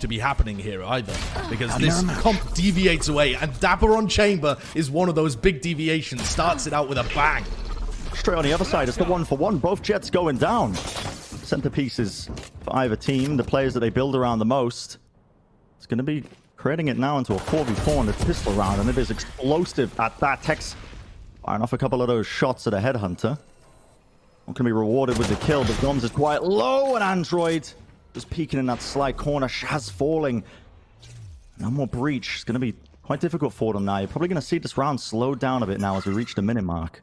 to be happening here either, because this comp deviates away, and dapr on chamber is one of those big deviations. Starts it out with a bang. Straight on the other side, it's the 1-for-1. Both jets going down. Centerpieces for either team, the players that they build around the most. It's going to be creating it now into a 4v4 in the pistol round, and it is explosive at that. TenZ firing off a couple of those shots at a headhunter. Not going to be rewarded with the kill, but zombs is quite low, and Android just peeking in that slight corner. Shaz falling. No more breach. It's going to be quite difficult for them now. You're probably going to see this round slow down a bit now as we reach the minute mark.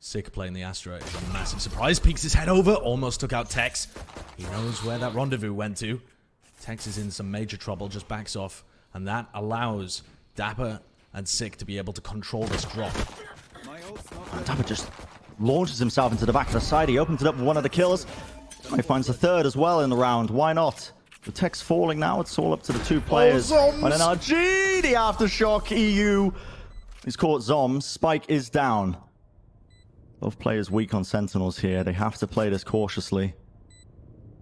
Zeek playing the Astra is a massive surprise. Peeks his head over, almost took out TenZ. He knows where that rendezvous went to. TenZ is in some major trouble, just backs off, and that allows dapr and Zeek to be able to control this drop. And dapr just launches himself into the back of the side. He opens it up with one of the kills. He finds the third as well in the round. Why not? The TenZ falling now. It's all up to the two players. Oh, on NRG, the aftershock, eeiu. He's caught zombs. Spike is down. Both players weak on Sentinels here. They have to play this cautiously.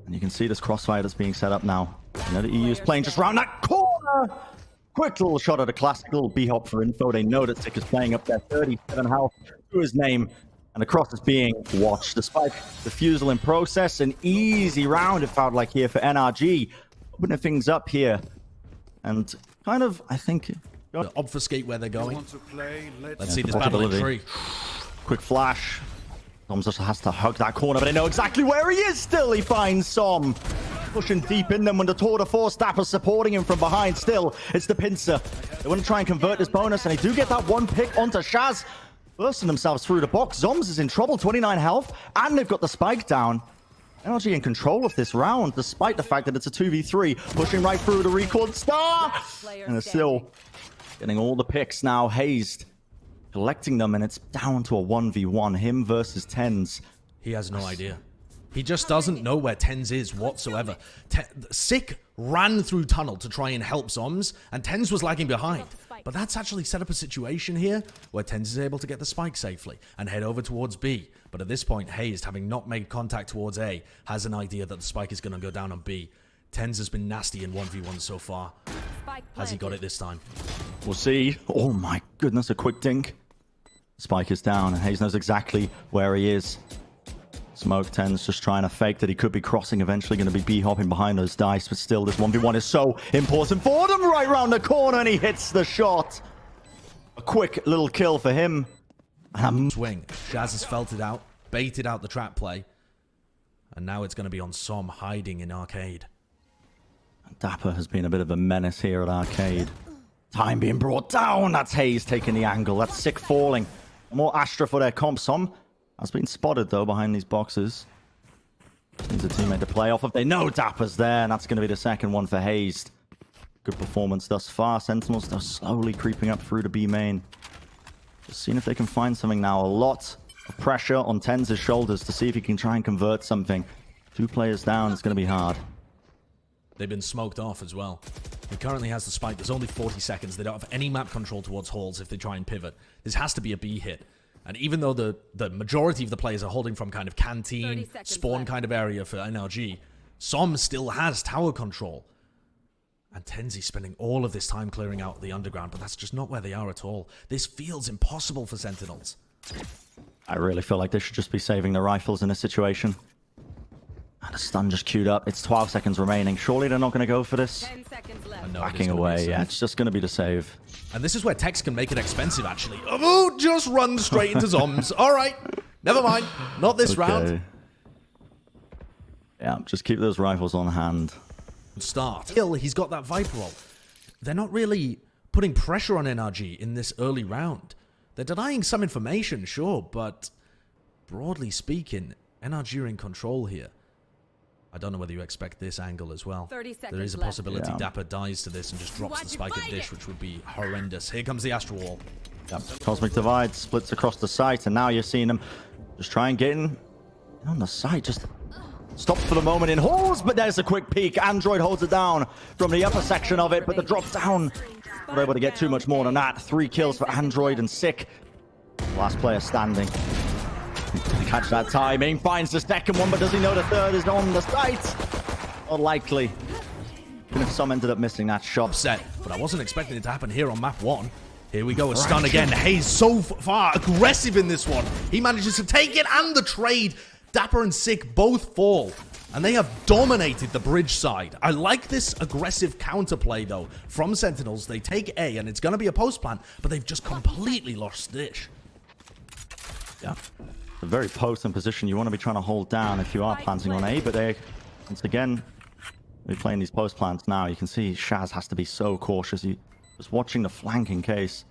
And you can see this crossfire that's being set up now. You know, the eeiu is playing just around that corner. Quick little shot at a classic little B-hop for info. They know that Zeek is playing up there. 37 health to his name. And the cross is being watched. Despite the fusel in process, an easy round it felt like here for NRG. Opening things up here. And kind of, I think... obfuscate where they're going. Let's see this battle in tree. Quick flash. Zombs just has to hug that corner, but they know exactly where he is. Still, he finds Som. Pushing deep in them when the tour de force dapr supporting him from behind. Still, it's the pincer. They want to try and convert this bonus, and they do get that one pick onto Shaz. Bursting themselves through the box. Zombs is in trouble, 29 health, and they've got the spike down. NRG in control of this round, despite the fact that it's a 2v3. Pushing right through the record star. And they're still getting all the picks now. Hazed. Collecting them, and it's down to a 1v1. Him versus TenZ. He has no idea. He just doesn't know where TenZ is whatsoever. Zeek ran through tunnel to try and help zombs, and TenZ was lagging behind. But that's actually set up a situation here where TenZ is able to get the spike safely and head over towards B. But at this point, Hazed, having not made contact towards A, has an idea that the spike is going to go down on B. TenZ has been nasty in 1v1 so far. Has he got it this time? We'll see. Oh my goodness, a quick dink. Spike is down, and Hazed knows exactly where he is. Smoke TenZ just trying to fake that he could be crossing, eventually going to be B-hopping behind those dice, but still this 1v1 is so important for them. Right round the corner, and he hits the shot. A quick little kill for him. Swing. Shaz has felt it out, baited out the trap play, and now it's going to be on Som hiding in Arcade. dapr has been a bit of a menace here at Arcade. Time being brought down. That's Hazed taking the angle. That's Zeek falling. More Astra for their comp. Som has been spotted, though, behind these boxes. Needs a teammate to play off of. They know dapr's there, and that's going to be the second one for Hazed. Good performance thus far. Sentinels still slowly creeping up through the B main. Just seeing if they can find something now. A lot of pressure on TenZ's shoulders to see if he can try and convert something. 2 players down. It's going to be hard. They've been smoked off as well. He currently has the spike. There's only 40 seconds. They don't have any map control towards halls if they try and pivot. This has to be a B hit. And even though the majority of the players are holding from kind of canteen, spawn kind of area for NRG, Som still has tower control. And TenZ spending all of this time clearing out the underground, but that's just not where they are at all. This feels impossible for Sentinels. I really feel like they should just be saving the rifles in this situation. And a stun just queued up. It's 12 seconds remaining. Surely they're not going to go for this. 10 seconds left. Backing away. Yeah, it's just going to be the save. And this is where TenZ can make it expensive, actually. Oh, just run straight into zombs. All right. Never mind. Not this round. Yeah, just keep those rifles on hand. Start. Still, he's got that Viper roll. They're not really putting pressure on NRG in this early round. They're denying some information, sure, but broadly speaking, NRG are in control here. I don't know whether you expect this angle as well. 30 seconds there is a possibility dapr dies to this and just drops the spike at Dish, which would be horrendous. Here comes the Astral Wall. Yep. Cosmic Divide splits across the site, and now you're seeing them just try and get in on the site. Just stops for the moment in halls, but there's a quick peek. Android holds it down from the upper section of it, but the drop down, not able to get too much more than that. 3 kills for Android and Zeek. Last player standing. Catch that timing, finds the second one, but does he know the third is on the site? Unlikely. Gonna if some ended up missing that shot. Upset, but I wasn't expecting it to happen here on map 1. Here we go, a stun again. Hayes so far aggressive in this one. He manages to take it and the trade. dapr and zeek both fall, and they have dominated the bridge side. I like this aggressive counterplay, though, from Sentinels. They take A, and it's going to be a post plant, but they've just completely lost dish. Yeah. A very potent position you want to be trying to hold down if you are planting on A, but they, once again, they're playing these post plants now. You can see Shaz has to be so cautious. He was watching the flank in case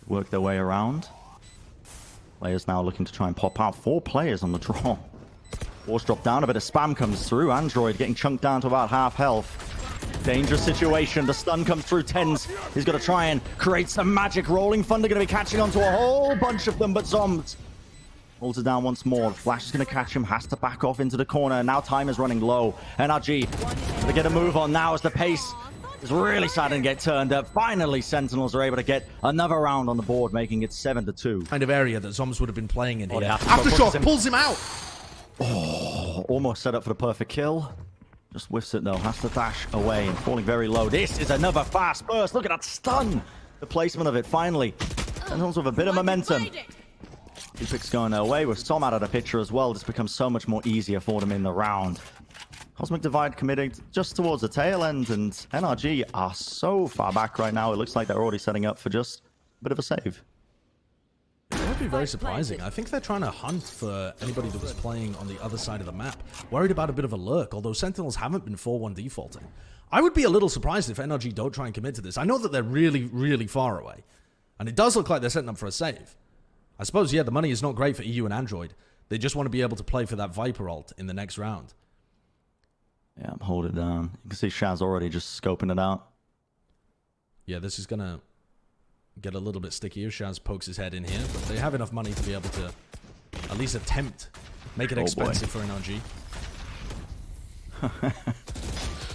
work their way around. Players now looking to try and pop out. 4 players on the draw. Force drop down, a bit of spam comes through. Android getting chunked down to about half health. Dangerous situation. The stun comes through. TenZ, he's got to try and create some magic. Rolling Thunder going to be catching onto a whole bunch of them, but zombs holds it down once more. Flash is going to catch him, has to back off into the corner. Now time is running low. NRG to get a move on now as the pace is really starting to get turned up. Finally, Sentinels are able to get another round on the board, making it 7-2. Kind of area that zombs would have been playing in here. Aftershock pulls him out. Oh, almost set up for the perfect kill. Just whiffs it though, has to dash away and falling very low. This is another fast burst. Look at that stun. The placement of it finally. Sentinels with a bit of momentum. 2 picks going their way with Som out of the picture as well. This becomes so much more easier for them in the round. Cosmic Divide committing just towards the tail end, and NRG are so far back right now. It looks like they're already setting up for just a bit of a save. It would be very surprising. I think they're trying to hunt for anybody that was playing on the other side of the map. Worried about a bit of a lurk, although Sentinels haven't been 4-1 defaulting. I would be a little surprised if NRG don't try and commit to this. I know that they're really, really far away, and it does look like they're setting up for a save. I suppose, yeah, the money is not great for eeiu and Android. They just want to be able to play for that Viper ult in the next round. Yeah, hold it down. You can see Shaz already just scoping it out. Yeah, this is going to get a little bit stickier. Shaz pokes his head in here, but they have enough money to be able to at least attempt make it expensive for NRG.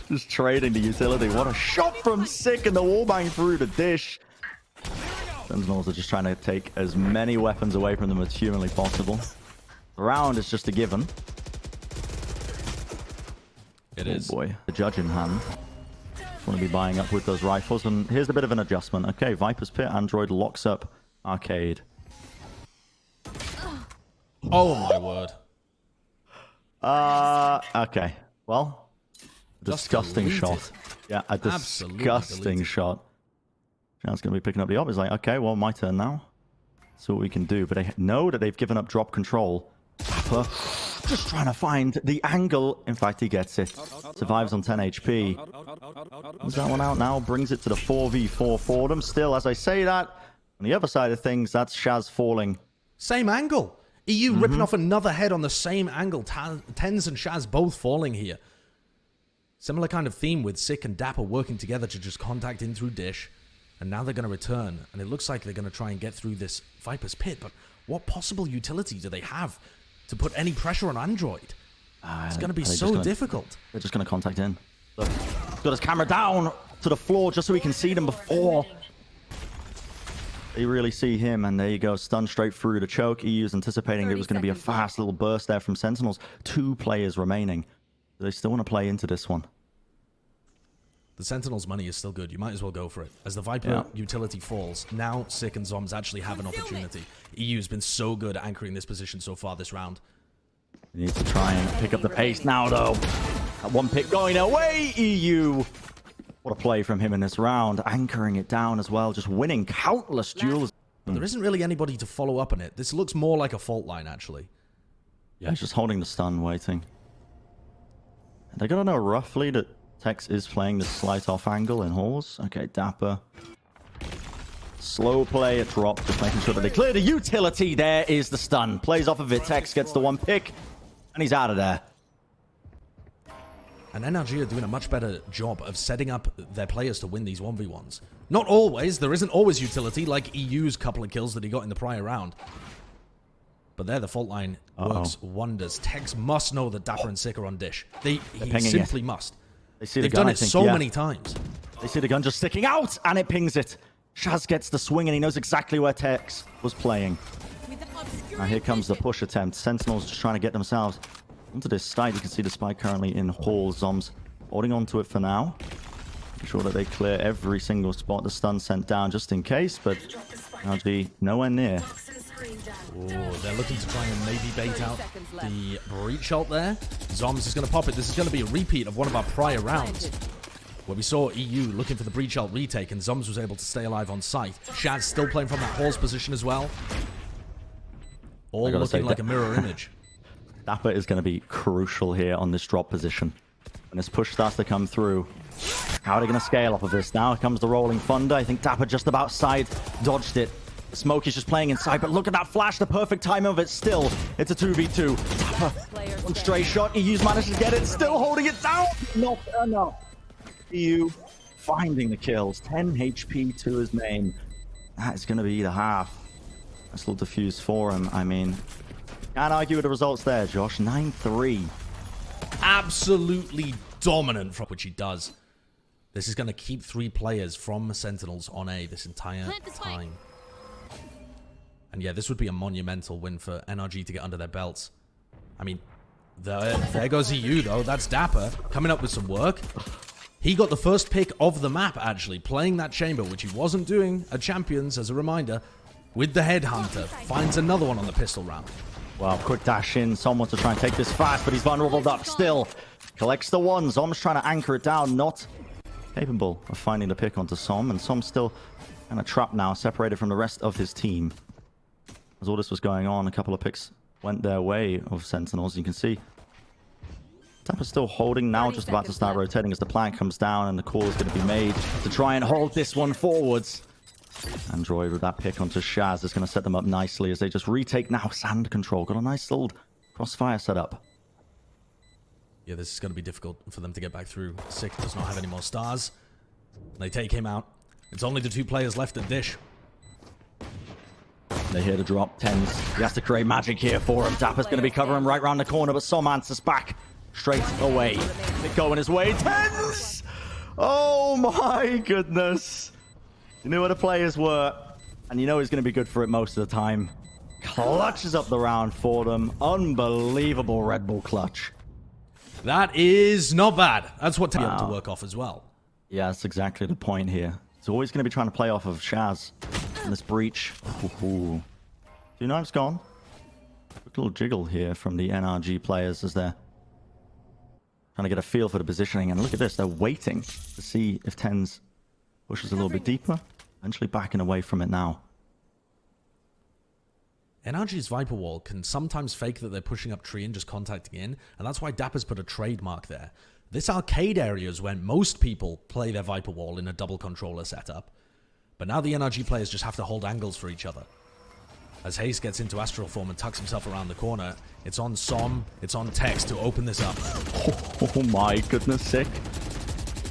Just trading the utility. What a shot from zeek, and the wallbang through the dish. Sentinels are just trying to take as many weapons away from them as humanly possible. The round is just a given. It is. Boy, the judge in hand. Just want to be buying up with those rifles, and here's a bit of an adjustment. Okay, Viper's Pit, Android locks up Arcade. Oh my word. Okay. Well, disgusting shot. Yeah, a disgusting shot. Chance going to be picking up the op. It's like, okay, well, my turn now. See what we can do. But they know that they've given up drop control. dapr just trying to find the angle. In fact, he gets it. Survives on 10 HP. Moves that one out now. Brings it to the 4v4 for them. Still, as I say that, on the other side of things, that's Shaz falling. Same angle. eeiu ripping off another head on the same angle. TenZ and Shaz both falling here. Similar kind of theme with zeek and dapr working together to just contact in through dish. And now they're going to return, and it looks like they're going to try and get through this Viper's Pit, but what possible utility do they have to put any pressure on Android? It's going to be so difficult. They're just going to contact in. Look, he's got his camera down to the floor just so we can see them before they really see him, and there you go, stunned straight through the choke. eeiu's anticipating it was going to be a fast little burst there from Sentinels. 2 players remaining. Do they still want to play into this one? The Sentinels' money is still good. You might as well go for it. As the Viper utility falls, now zeek and zombs actually have an opportunity. eeiu's been so good at anchoring this position so far this round. He needs to try and pick up the pace now, though. That one pick going away, eeiu. What a play from him in this round. Anchoring it down as well. Just winning countless duels. But there isn't really anybody to follow up on it. This looks more like a fault line, actually. Yeah, he's just holding the stun, waiting. And they're going to know roughly that TenZ is playing the slight off angle in halls. Okay, dapr. Slow play, a drop, just making sure that they clear the utility. There is the stun. Plays off of it. TenZ gets the 1 pick, and he's out of there. And NRG are doing a much better job of setting up their players to win these 1v1s. Not always. There isn't always utility, like eeiu's couple of kills that he got in the prior round. But there, the fault line works wonders. TenZ must know that dapr and zeek are on dish. He simply must. They've done it so many times. They see the gun just sticking out, and it pings it. Shaz gets the swing, and he knows exactly where TenZ was playing. Now here comes the push attempt. Sentinels just trying to get themselves into this site. You can see the spike currently in hall. Zombs holding on to it for now. sure that they clear every single spot. The stun sent down just in case, but NRG nowhere near. Oh, they're looking to try and maybe bait out the breach ult there. Zombs is going to pop it. This is going to be a repeat of one of our prior rounds, where we saw eeiu looking for the breach ult retake, and Zombs was able to stay alive on site. Shaz still playing from that Hall's position as well. All looking like a mirror image. dapr is going to be crucial here on this drop position. When this push starts to come through, how are they going to scale off of this? Now comes the rolling thunder. I think dapr just about side dodged it. The smoke is just playing inside, but look at that flash, the perfect timing of it still. It's a 2v2. dapr, one stray shot. eeiu's managed to get it, still holding it down. Not enough. eeiu finding the kills. 10 HP to his main. That is going to be the half. Nice little diffuse for him. I mean, can't argue with the results there, Josh. 9-3. Absolutely dominant, from which he does. This is going to keep 3 players from Sentinels on A this entire time. And yeah, this would be a monumental win for NRG to get under their belts. I mean, there goes eeiu, though. That's dapr coming up with some work. He got the first pick of the map, actually, playing that chamber, which he wasn't doing at Champions, as a reminder, with the Headhunter. Finds another one on the pistol round. Well, quick dash in. ShahZaM wants to try and take this fast, but he's vulnerable up still. Collects the one. Zom's trying to anchor it down, not capable of finding the pick onto ShahZaM, and ShahZaM's still kind of trapped now, separated from the rest of his team. As all this was going on, a couple of picks went their way of Sentinels. You can see dapr still holding, now just about to start rotating as the plank comes down, and the call is going to be made to try and hold this one forwards. Android with that pick onto Shaz is going to set them up nicely as they just retake now sand control. Got a nice little crossfire set up. Yeah, this is going to be difficult for them to get back through. Zeek does not have any more stars. They take him out. It's only the 2 players left at Dish. They hear the drop. TenZ, he has to create magic here for him. dapr's going to be covering right around the corner, but ShahZaM answers back straight away. Pick going his way. TenZ! Oh my goodness. You knew where the players were, and you know he's going to be good for it most of the time. Clutches up the round for them. Unbelievable Red Bull clutch. That is not bad. That's what takes to work off as well. Yeah, that's exactly the point here. He's always going to be trying to play off of Shaz in this breach. Ooh. 2 knives gone. Quick little jiggle here from the NRG players as they're trying to get a feel for the positioning. And look at this, they're waiting to see if TenZ pushes a little bit deeper. Eventually backing away from it now. NRG's Viper Wall can sometimes fake that they're pushing up tree and just contacting in, and that's why dapr's put a trademark there. This arcade area is when most people play their Viper Wall in a double controller setup, but now the NRG players just have to hold angles for each other. As hazed gets into astral form and tucks himself around the corner, it's on ShahZaM, it's on TenZ to open this up. Oh my goodness, sick.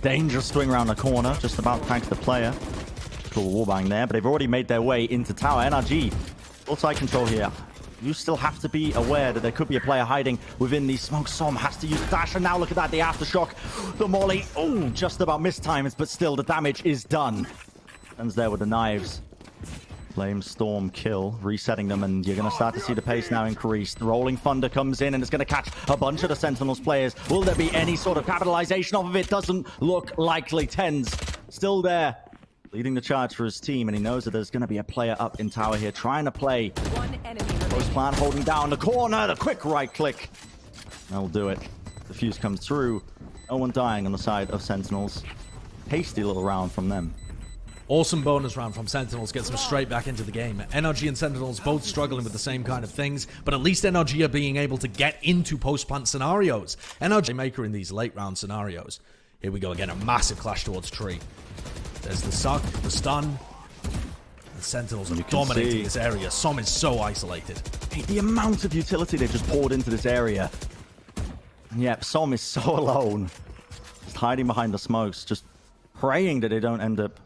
Dangerous swing around the corner, just about tanks the player. Cool wallbang there, but they've already made their way into tower. NRG, full side control here. You still have to be aware that there could be a player hiding within these smokes. ShahZaM has to use dash, and now look at that, the aftershock. The molly, oh, just about missed times, but still the damage is done. TenZ there with the knives. Flame Storm kill, resetting them, and you're going to start to see the pace now increase. The Rolling Thunder comes in, and it's going to catch a bunch of the Sentinels players. Will there be any sort of capitalization off of it? Doesn't look likely. TenZ still there, leading the charge for his team, and he knows that there's going to be a player up in tower here, trying to play. Close plan, holding down the corner, the quick right click. That'll do it. The fuse comes through. No one dying on the side of Sentinels. Hasty little round from them. Awesome bonus round from Sentinels, gets them straight back into the game. NRG and Sentinels both struggling with the same kind of things, but at least NRG are being able to get into post-plant scenarios. NRG maker in these late round scenarios. Here we go again, a massive clash towards tree. There's the suck, the stun. The Sentinels are dominating this area. ShahZaM is so isolated. Hey, the amount of utility they just poured into this area. And yep, ShahZaM is so alone. Just hiding behind the smokes, just praying that they don't end up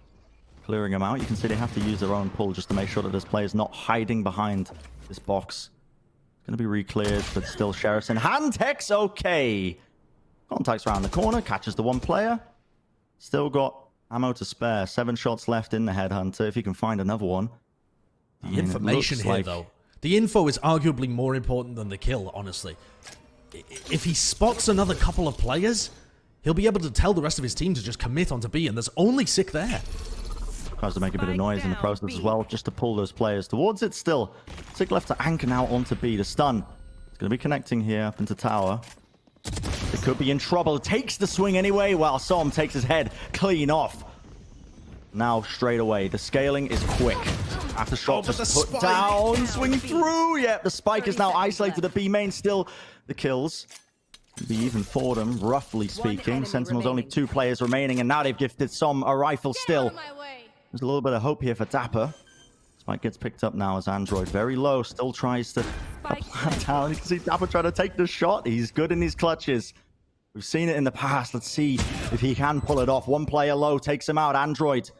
clearing them out. You can see they have to use their own pull just to make sure that this player's not hiding behind this box. It's going to be re-cleared, but still Sheriff's in hand. Hex, okay. Contacts around the corner, catches the one player. Still got ammo to spare. 7 shots left in the Headhunter, if he can find another one. The information here, though. The info is arguably more important than the kill, honestly. If he spots another couple of players, he'll be able to tell the rest of his team to just commit onto B, and there's only Sick there. Tries to make a bit of noise in the process as well, just to pull those players towards it still. Sick left to anchor now onto B. The stun. It's going to be connecting here up into tower. It could be in trouble. Takes the swing anyway, while ShahZaM takes his head clean off. Now straight away. The scaling is quick. After shot just put down, swing through. Yep, the spike is now isolated to B main. Still, the kills be even for them, roughly speaking. Sentinels only 2 players remaining, and now they've gifted ShahZaM a rifle still. There's a little bit of hope here for dapr. Spike gets picked up now as Android very low. Still tries to plant down. You can see dapr trying to take the shot. He's good in these clutches. We've seen it in the past. Let's see if he can pull it off. 1 player low takes him out. Android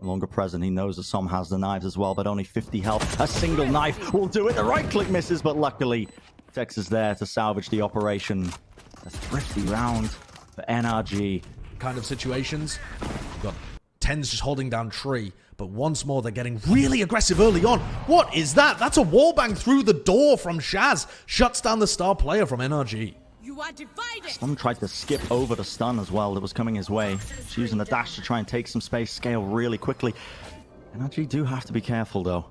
no longer present. He knows that ShahZaM has the knives as well, but only 50 health. A single knife will do it. The right click misses, but luckily TenZ is there to salvage the operation. A thrifty round for NRG. Kind of situations. We've got TenZ just holding down tree, but once more they're getting really aggressive early on. What is that? That's a wallbang through the door from Shaz. Shuts down the star player from NRG. You are divided. ShahZaM tried to skip over the stun as well that was coming his way. He's using the dash to try and take some space, scale really quickly. NRG do have to be careful though.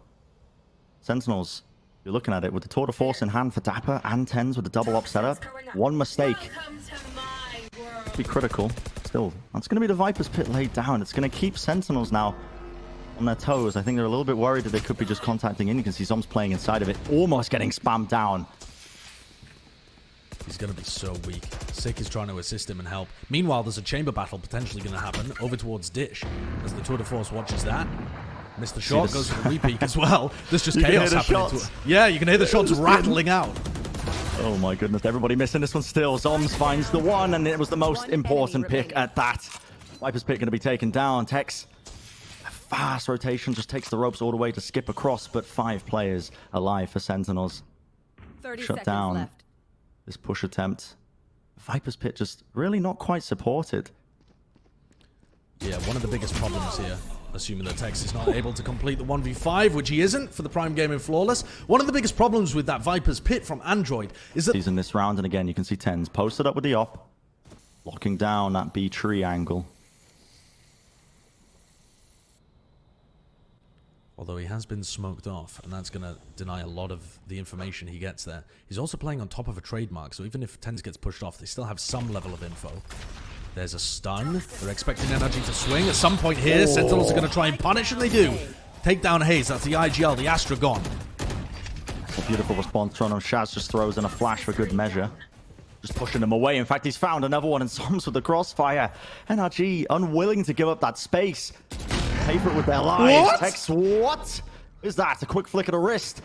Sentinels, you're looking at it with the tour de force in hand for dapr and TenZ with the double up setup. 1 mistake. Be critical. Still, that's going to be the Viper's Pit laid down. It's going to keep Sentinels now on their toes. I think they're a little bit worried that they could be just contacting in. You can see ShahZaM's playing inside of it, almost getting spammed down. He's going to be so weak. Sick is trying to assist him and help. Meanwhile, there's a chamber battle potentially going to happen over towards Dish as the tour de force watches that. Missed the shot, goes for the repeat as well. There's just chaos happening. Yeah, you can hear the shots rattling out. Oh my goodness, everybody missing this one still. Zombs finds the one, and it was the most important pick at that. Viper's Pit going to be taken down. TenZ, a fast rotation, just takes the ropes all the way to skip across, but 5 players alive for Sentinels. 30 Shut seconds down left. this push attempt. Viper's Pit just really not quite supported. Yeah, one of the biggest problems here, assuming that TenZ is not able to complete the 1v5, which he isn't for the prime game in Flawless. One of the biggest problems with that Viper's Pit from Android is that... He's in this round, and again, you can see TenZ posted up with the op, locking down that B tree angle. Although he has been smoked off, and that's going to deny a lot of the information he gets there. He's also playing on top of a trademark, so even if TenZ gets pushed off, they still have some level of info. There's a stun. They're expecting NRG to swing. At some point here, Sentinels are going to try and punish, and they do. Take down hazed. That's the IGL, the Astra gone. A beautiful response from him. Shaz just throws in a flash for good measure. Just pushing him away. In fact, he's found another one, and ShahZaM's with the crossfire. NRG unwilling to give up that space. Pay for it with their lives. TenZ, what is that? A quick flick of the wrist.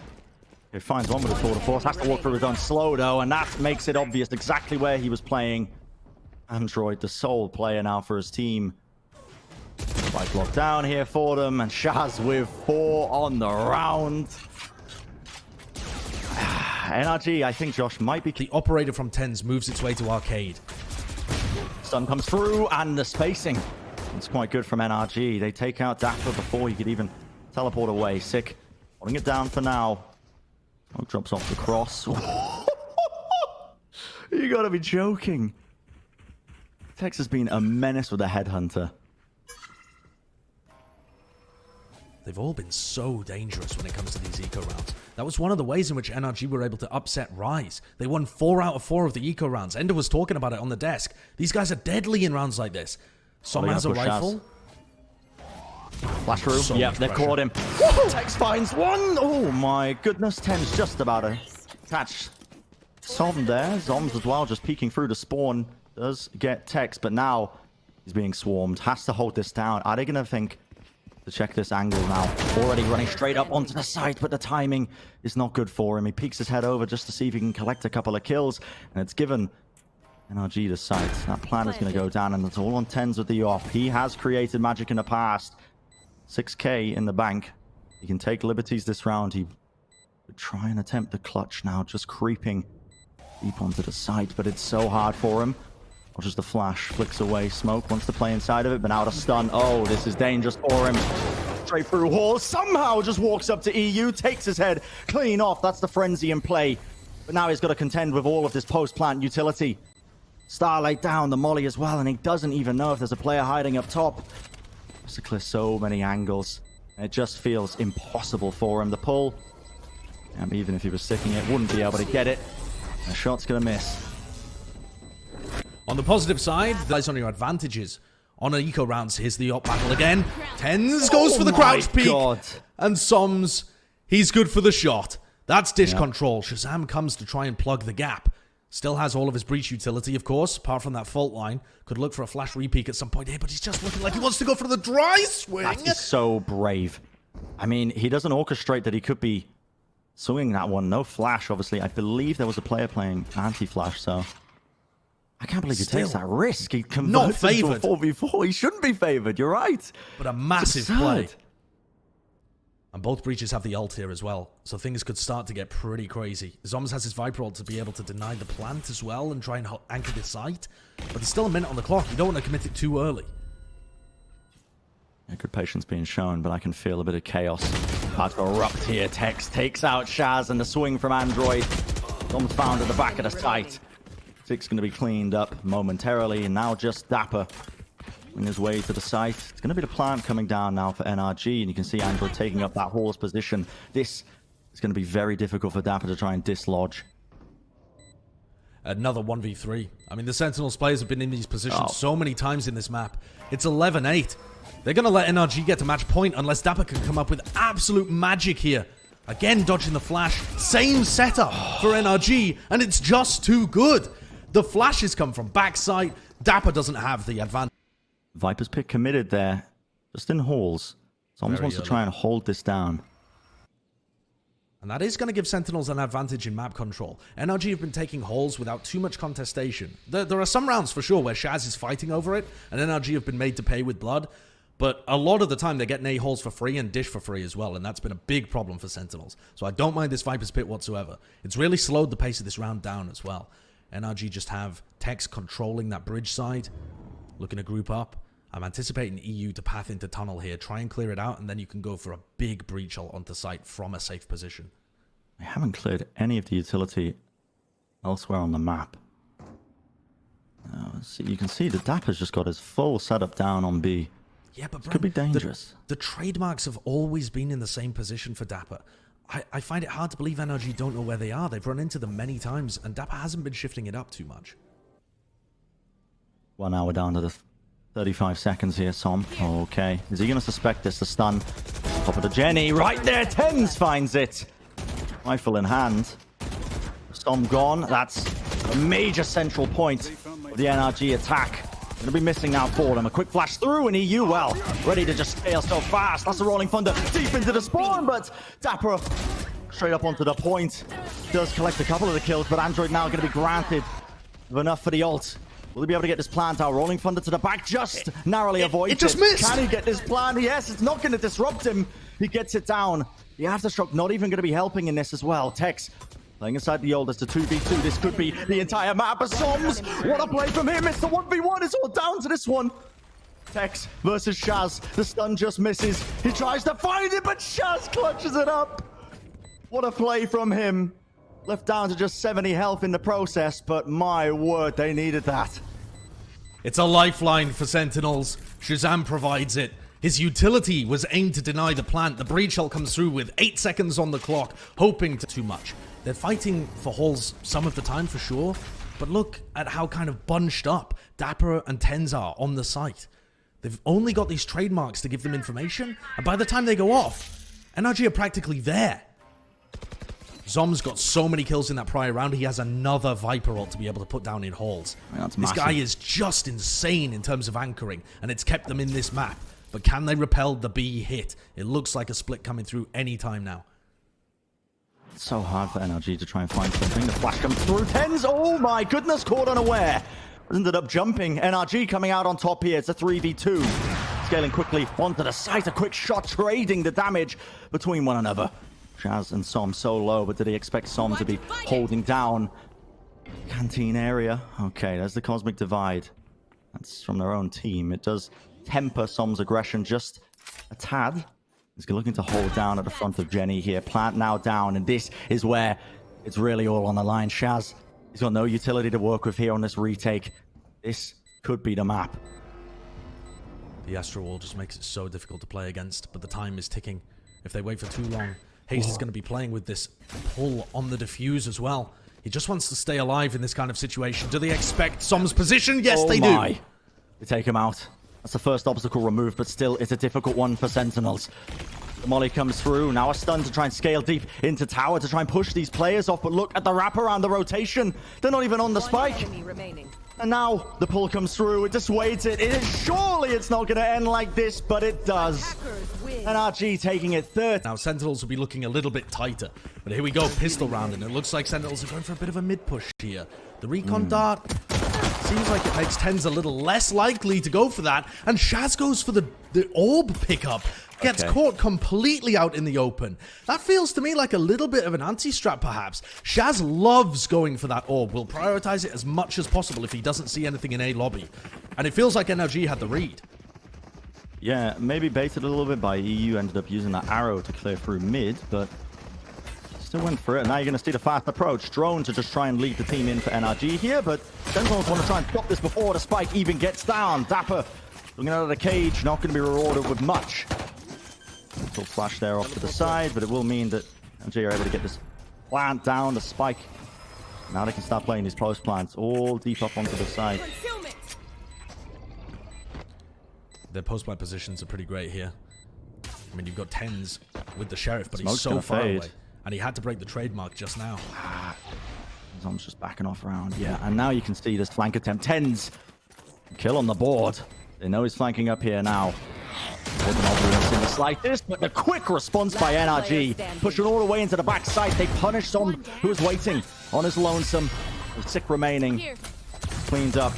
He finds one with a tour de force. Has to walk through his own slow, though, and that makes it obvious exactly where he was playing. Android, the sole player now for his team. Spike locked down here for them, and Shaz with 4 on the round. NRG, I think Josh might be... The operator from TenZ moves its way to arcade. Stun comes through, and the spacing. It's quite good from NRG. They take out dapr before he could even teleport away. Sick. Holding it down for now. Smoke drops off the cross. You gotta be joking. TenZ has been a menace with a headhunter. They've all been so dangerous when it comes to these eco rounds. That was one of the ways in which NRG were able to upset Rise. They won 4 out of 4 of the eco rounds. Ender was talking about it on the desk. These guys are deadly in rounds like this. ShahZaM has a rifle. Flash through. So yep, they've caught him. TenZ finds one. Oh my goodness. TenZ just about to catch ShahZaM there. Zombs as well, just peeking through the spawn. Does get TenZ, but now he's being swarmed. Has to hold this down. Are they going to think to check this angle now? Already running straight up onto the side, but the timing is not good for him. He peeks his head over just to see if he can collect a couple of kills, and it's given NRG the sight. That plan is going to go down, and it's all on TenZ with the off. He has created magic in the past. 6k in the bank. He can take liberties this round. He would try and attempt the clutch now, just creeping deep onto the side, but it's so hard for him. Or just a flash, flicks away. Smoke wants to play inside of it, but now to stun. Oh, this is dangerous for him. Straight through Hall. Somehow just walks up to eeiu, takes his head clean off. That's the frenzy in play. But now he's got to contend with all of this post-plant utility. Starlight down, the molly as well, and he doesn't even know if there's a player hiding up top. Has to clear so many angles. It just feels impossible for him. The pull, even if he was sticking it, wouldn't be able to get it. The shot's going to miss. On the positive side, that's on your advantages. On eco rounds, here's the op battle again. TenZ goes for the crouch peek. God. And zombs, he's good for the shot. That's dish control. ShahZaM comes to try and plug the gap. Still has all of his breach utility, of course, apart from that fault line. Could look for a flash repeak at some point here, but he's just looking like he wants to go for the dry swing. That is so brave. I mean, he doesn't orchestrate that he could be swinging that one. No flash, obviously. I believe there was a player playing anti-flash, so... I can't believe he takes that risk. He converts into a 4v4. He shouldn't be favored. You're right. But a massive play. And both breaches have the ult here as well, so things could start to get pretty crazy. Zombs has his Viper ult to be able to deny the plant as well and try and anchor the site. But there's still a minute on the clock. You don't want to commit it too early. Yeah, good patience being shown, but I can feel a bit of chaos about to erupt here. Tex takes out Shaz, and the swing from Android. Zombs found at the back of the site. Zeek's going to be cleaned up momentarily, and now just dapr in his way to the site. It's going to be the plant coming down now for NRG, and you can see Android taking up that horse position. This is going to be very difficult for dapr to try and dislodge. Another 1v3. I mean, the Sentinels players have been in these positions so many times in this map. It's 11-8. They're going to let NRG get to match point unless dapr can come up with absolute magic here. Again, dodging the flash. Same setup for NRG, and it's just too good. The flashes come from backside. dapr doesn't have the advantage. Viper's pick committed there, just in halls. Zombs wants to try and hold this down. And that is going to give Sentinels an advantage in map control. NRG have been taking halls without too much contestation. There are some rounds for sure where Shaz is fighting over it, and NRG have been made to pay with blood. But a lot of the time, they're getting A halls for free and dish for free as well, and that's been a big problem for Sentinels. So I don't mind this Viper's Pit whatsoever. It's really slowed the pace of this round down as well. NRG just have Tex controlling that bridge side, looking to group up. I'm anticipating eeiu to path into tunnel here, try and clear it out, and then you can go for a big breach onto site from a safe position. I haven't cleared any of the utility elsewhere on the map. So you can see the dapr's just got his full setup down on B. Yeah, but Brian, could be dangerous. The trademarks have always been in the same position for dapr. I find it hard to believe NRG don't know where they are. They've run into them many times, and dapr hasn't been shifting it up too much. Well, now we're down to the 35 seconds here, Som. Okay. Is he going to suspect this? The stun. Top of the Jenny. Right there. TenZ finds it. Rifle in hand. Som gone. That's a major central point of the NRG attack. Going to be missing now for them. A quick flash through, and eeiu, well, ready to just scale so fast. That's a rolling thunder deep into the spawn, but dapr straight up onto the point. Does collect a couple of the kills, but Android now going to be granted with enough for the ult. Will he be able to get this plant out? Rolling thunder to the back, just narrowly avoids it. It just missed! Can he get this plant? Yes, it's not going to disrupt him. He gets it down. The aftershock not even going to be helping in this as well. Tex playing inside the ult. It's a 2v2. This could be the entire map of Zombs. What a play from him. It's the 1v1. It's all down to this one. Tex versus Shaz. The stun just misses. He tries to find it, but Shaz clutches it up. What a play from him. Left down to just 70 health in the process, but my word, they needed that. It's a lifeline for Sentinels. ShahZaM provides it. His utility was aimed to deny the plant. The breach shell comes through with 8 seconds on the clock, hoping to too much. They're fighting for halls some of the time for sure, but look at how kind of bunched up dapr and TenZ are on the site. They've only got these trademarks to give them information, and by the time they go off, NRG are practically there. Zom's got so many kills in that prior round, he has another Viper ult to be able to put down in halls. This guy is just insane in terms of anchoring, and it's kept them in this map. But can they repel the B hit? It looks like a split coming through any time now. It's so hard for NRG to try and find something. The flash comes through. TenZ, oh my goodness, caught unaware. Ended up jumping. NRG coming out on top here. It's a 3v2. Scaling quickly onto the site. A quick shot trading the damage between one another. Shaz and Som so low, but did he expect Som to be holding down canteen area? Okay, there's the Cosmic Divide. That's from their own team. It does temper Som's aggression just a tad. He's looking to hold down at the front of Jenny here. Plant now down, and this is where it's really all on the line. Shaz He's got no utility to work with here on this retake. This could be the map. The Astro Wall just makes it so difficult to play against, but the time is ticking. If they wait for too long, Hazed is going to be playing with this pull on the defuse as well. He just wants to stay alive in this kind of situation. Do they expect zombs' position? Yes, they do. They take him out. That's the first obstacle removed, but still, it's a difficult one for Sentinels. The molly comes through. Now a stun to try and scale deep into tower to try and push these players off. But look at the wraparound, the rotation. They're not even on the spike. And now the pull comes through. It dissuades it. Surely it's not going to end like this, but it does. NRG taking it third. Now Sentinels will be looking a little bit tighter. But here we go, pistol round, and it looks like Sentinels are going for a bit of a mid-push here. The recon dart seems like it makes TenZ a little less likely to go for that. And Shaz goes for the orb pickup. Gets caught completely out in the open. That feels to me like a little bit of an anti-strat, perhaps. Shaz loves going for that orb. Will prioritize it as much as possible if he doesn't see anything in A lobby. And it feels like NRG had the read. Yeah, maybe baited a little bit by eeiu. Ended up using that arrow to clear through mid, but still went for it. And now you're going to see the fast approach. Drone to just try and lead the team in for NRG here, but Sentinels want to try and stop this before the spike even gets down. dapr looking out of the cage, not going to be rewarded with much. Little flash there off to the side, but it will mean that NRG are able to get this plant down, the spike. Now they can start playing these post plants all deep up onto the side. Their post-plant positions are pretty great here. I mean, you've got TenZ with the Sheriff, but Smoke's he's so gonna far fade. away. And he had to break the trademark just now. Zom's just backing off around. Yeah, and now you can see this flank attempt. TenZ kill on the board. They know he's flanking up here now. Wasn't obvious in the slightest, but the quick response by NRG, pushing all the way into the backside. They punish Zom, who was waiting on his lonesome. With 6 remaining. Cleaned up.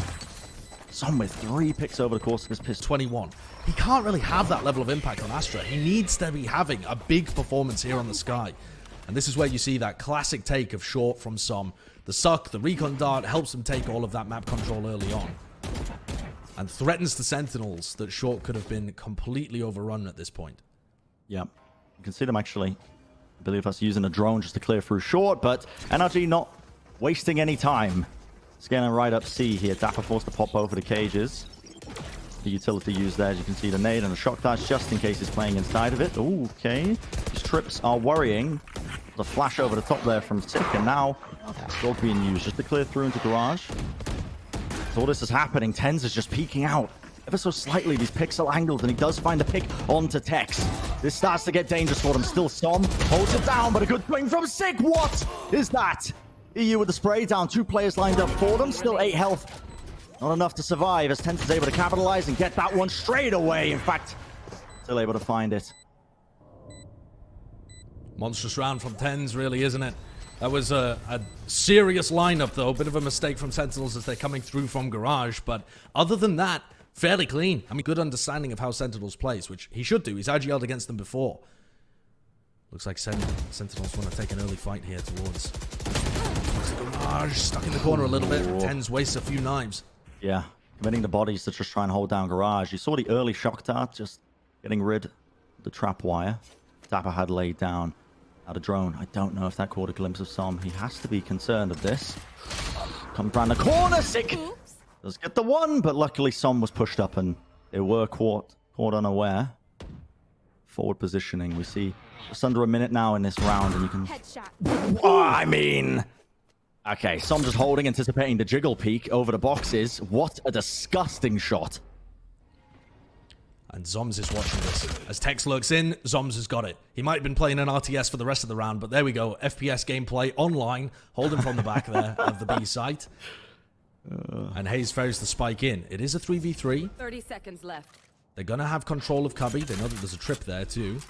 Zom with 3 picks over the course of his pistol. 21. He can't really have that level of impact on Astra. He needs to be having a big performance here on the sky. And this is where you see that classic take of short from Som. The suck, the recon dart helps him take all of that map control early on. And threatens the Sentinels that short could have been completely overrun at this point. Yeah, you can see them actually. I believe us using a drone just to clear through short, but NRG not wasting any time. Scanning right up C here. dapr forced to pop over the cages. The utility used there, as you can see, the nade and the shock dart just in case he's playing inside of it. Ooh, okay. These trips are worrying. The flash over the top there from zeek, and now dog being used just to clear through into garage. So all this is happening. TenZ is just peeking out ever so slightly, these pixel angles, and he does find the pick onto Tex. This starts to get dangerous for them. Still Som holds it down, but a good swing from zeek. What is that? eeiu with the spray down. 2 players lined up for them. Still 8 health. Not enough to survive as TenZ is able to capitalize and get that one straight away. In fact, still able to find it. Monstrous round from TenZ, really, isn't it? That was a serious lineup, though. Bit of a mistake from Sentinels as they're coming through from garage. But other than that, fairly clean. I mean, good understanding of how Sentinels plays, which he should do. He's IGL'd against them before. Looks like Sentinels want to take an early fight here towards garage. Stuck in the corner a little bit. TenZ wastes a few knives. Yeah, committing the bodies to just try and hold down garage. You saw the early shock dart, just getting rid of the trap wire. dapr had laid down. Now the drone, I don't know if that caught a glimpse of Som. He has to be concerned of this. Comes around the corner, zeek does get the one, but luckily Som was pushed up and they were caught unaware. Forward positioning, we see just under a minute now in this round, and you can... Oh, I mean... Okay, Som just holding, anticipating the jiggle peek over the boxes. What a disgusting shot. And zombs is watching this. As Tex lurks in, zombs has got it. He might have been playing an RTS for the rest of the round, but there we go. FPS gameplay online. Holding from the back there of the B site. And Hazed ferries the spike in. It is a 3v3. 30 seconds left. They're going to have control of Cubby. They know that there's a trip there too.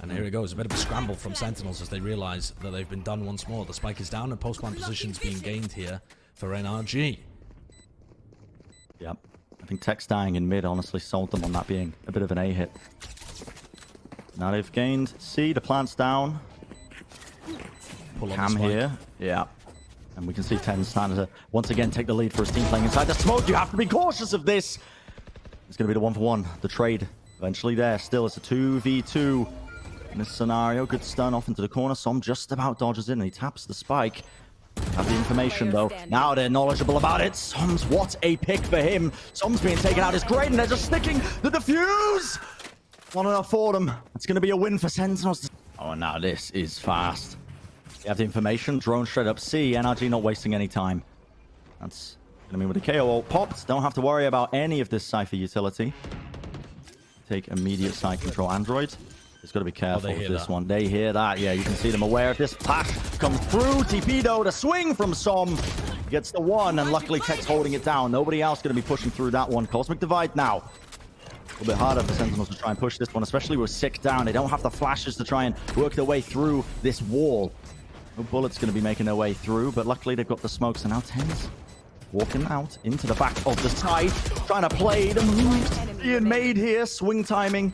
And here it goes. A bit of a scramble from Sentinels as they realize that they've been done once more. The spike is down and post-plant positions being gained here for NRG. Yep. I think Tex dying in mid honestly sold them on that being a bit of an A hit. Now they've gained C. The plant's down. Pull on Cam here. Yeah. And we can see TenZ starting to once again take the lead for his team playing inside the smoke. You have to be cautious of this. It's going to be the 1-for-1. The trade eventually there. Still, it's a 2v2 in this scenario. Good stun off into the corner. Som just about dodges in and he taps the spike. Have the information, though. Now they're knowledgeable about it. zombs, what a pick for him. zombs being taken out is great, and they're just sticking the defuse. Not enough for them. It's going to be a win for Sentinels. Oh, now this is fast. You have the information. Drone straight up C. NRG not wasting any time. That's going to mean with the KO ult popped. Don't have to worry about any of this Cypher utility. Take immediate side control. Android. It's got to be careful with this one. They hear that. Yeah, you can see them aware of this. Flash comes through. TP, though, the swing from Som. Gets the one, and luckily Tech's holding it down. Nobody else going to be pushing through that one. Cosmic Divide now. A little bit harder for Sentinels to try and push this one, especially with Sick down. They don't have the flashes to try and work their way through this wall. No bullets going to be making their way through, but luckily they've got the smokes. And now TenZ walking out into the back of the side, trying to play the moves being made here. Swing timing.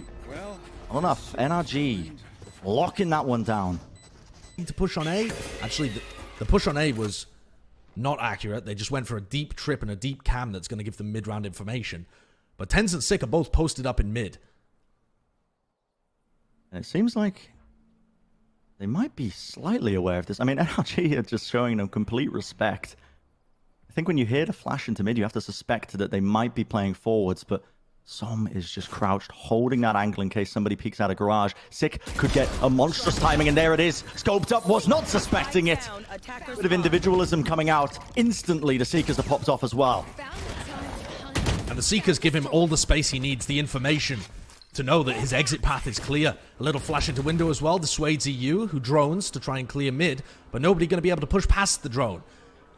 Not enough. NRG locking that one down. Need to push on A. Actually, the push on A was not accurate. They just went for a deep trip and a deep cam that's going to give them mid-round information. But TenZ and Sick are both posted up in mid. And it seems like they might be slightly aware of this. I mean, NRG are just showing them complete respect. I think when you hear the flash into mid, you have to suspect that they might be playing forwards, but Som is just crouched, holding that angle in case somebody peeks out of garage. Sick could get a monstrous timing, and there it is. Scoped up, was not suspecting it. Bit of individualism coming out. Instantly, the Seekers are popped off as well. And the Seekers give him all the space he needs, the information, to know that his exit path is clear. A little flash into window as well, dissuades eeiu, who drones to try and clear mid, but nobody going to be able to push past the drone.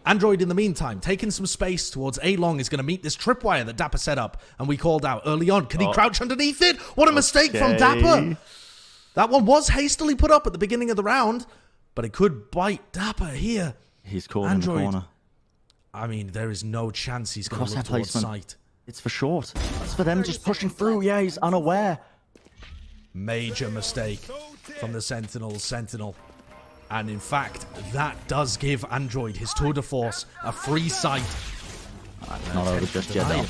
Android, in the meantime, taking some space towards A long, is going to meet this tripwire that dapr set up, and we called out early on. Can he crouch underneath it? What a mistake from dapr! That one was hastily put up at the beginning of the round, but it could bite dapr here. He's caught in the corner. I mean, there is no chance he's going to look towards sight. It's for short. It's for them just pushing through. Yeah, he's unaware. Major mistake from the Sentinel. And in fact, that does give Android his tour de force a free sight. Not over just yet, though.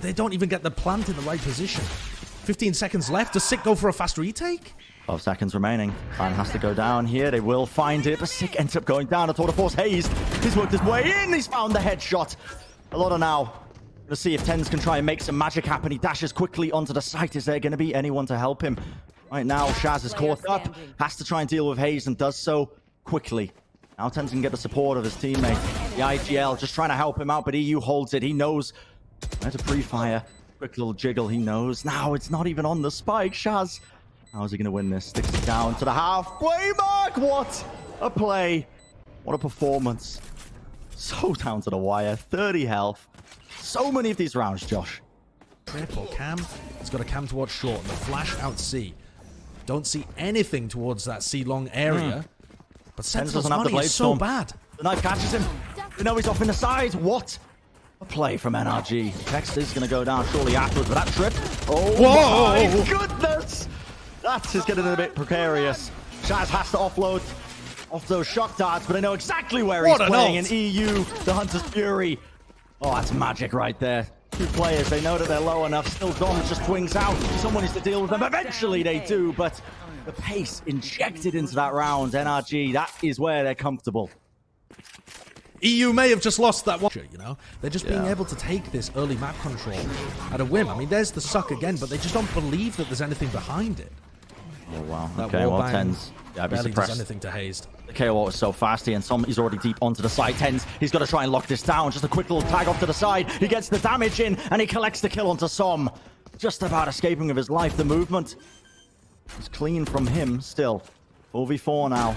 They don't even get the plant in the right position. 15 seconds left. Does Sick go for a fast retake? 12 seconds remaining. Plan has to go down here. They will find it, but Sick ends up going down. A tour de force hazed. He's worked his way in. He's found the headshot. A lot of now. Let's see if TenZ can try and make some magic happen. He dashes quickly onto the site. Is there going to be anyone to help him? Right now, Shaz is caught up. Has to try and deal with hazed and does so quickly. Now TenZ can get the support of his teammate. The IGL just trying to help him out, but eeiu holds it. He knows where to pre-fire. Quick little jiggle, he knows. Now it's not even on the spike. Shaz, how is he going to win this? Sticks it down to the halfway mark. What a play. What a performance. So down to the wire. 30 health. So many of these rounds, Josh. Trip or cam. He's got a cam towards short and the flash out C. Don't see anything towards that C long area. But Sentinel's money is so bad. The knife catches him. You know he's off in the side. What a play from NRG. Text is going to go down shortly afterwards, but that trip. Oh, whoa, my goodness. That is getting a bit precarious. Shaz has to offload off those shock darts, but they know exactly where he's playing. And eeiu, the Hunter's Fury. Oh, that's magic right there. Two players, they know that they're low enough. Still, zombs just swings out. Someone needs to deal with them. Eventually, they do, but the pace injected into that round. NRG, that is where they're comfortable. eeiu may have just lost that one. You know, they're just being able to take this early map control at a whim. I mean, there's the suck again, but they just don't believe that there's anything behind it. Oh, wow. Okay, well, TenZ. Yeah, barely does anything to hazed. The KO was so fast here, and he's already deep onto the side. TenZ, he's got to try and lock this down. Just a quick little tag off to the side. He gets the damage in, and he collects the kill onto Som. Just about escaping with his life. The movement is clean from him still. 4v4 now.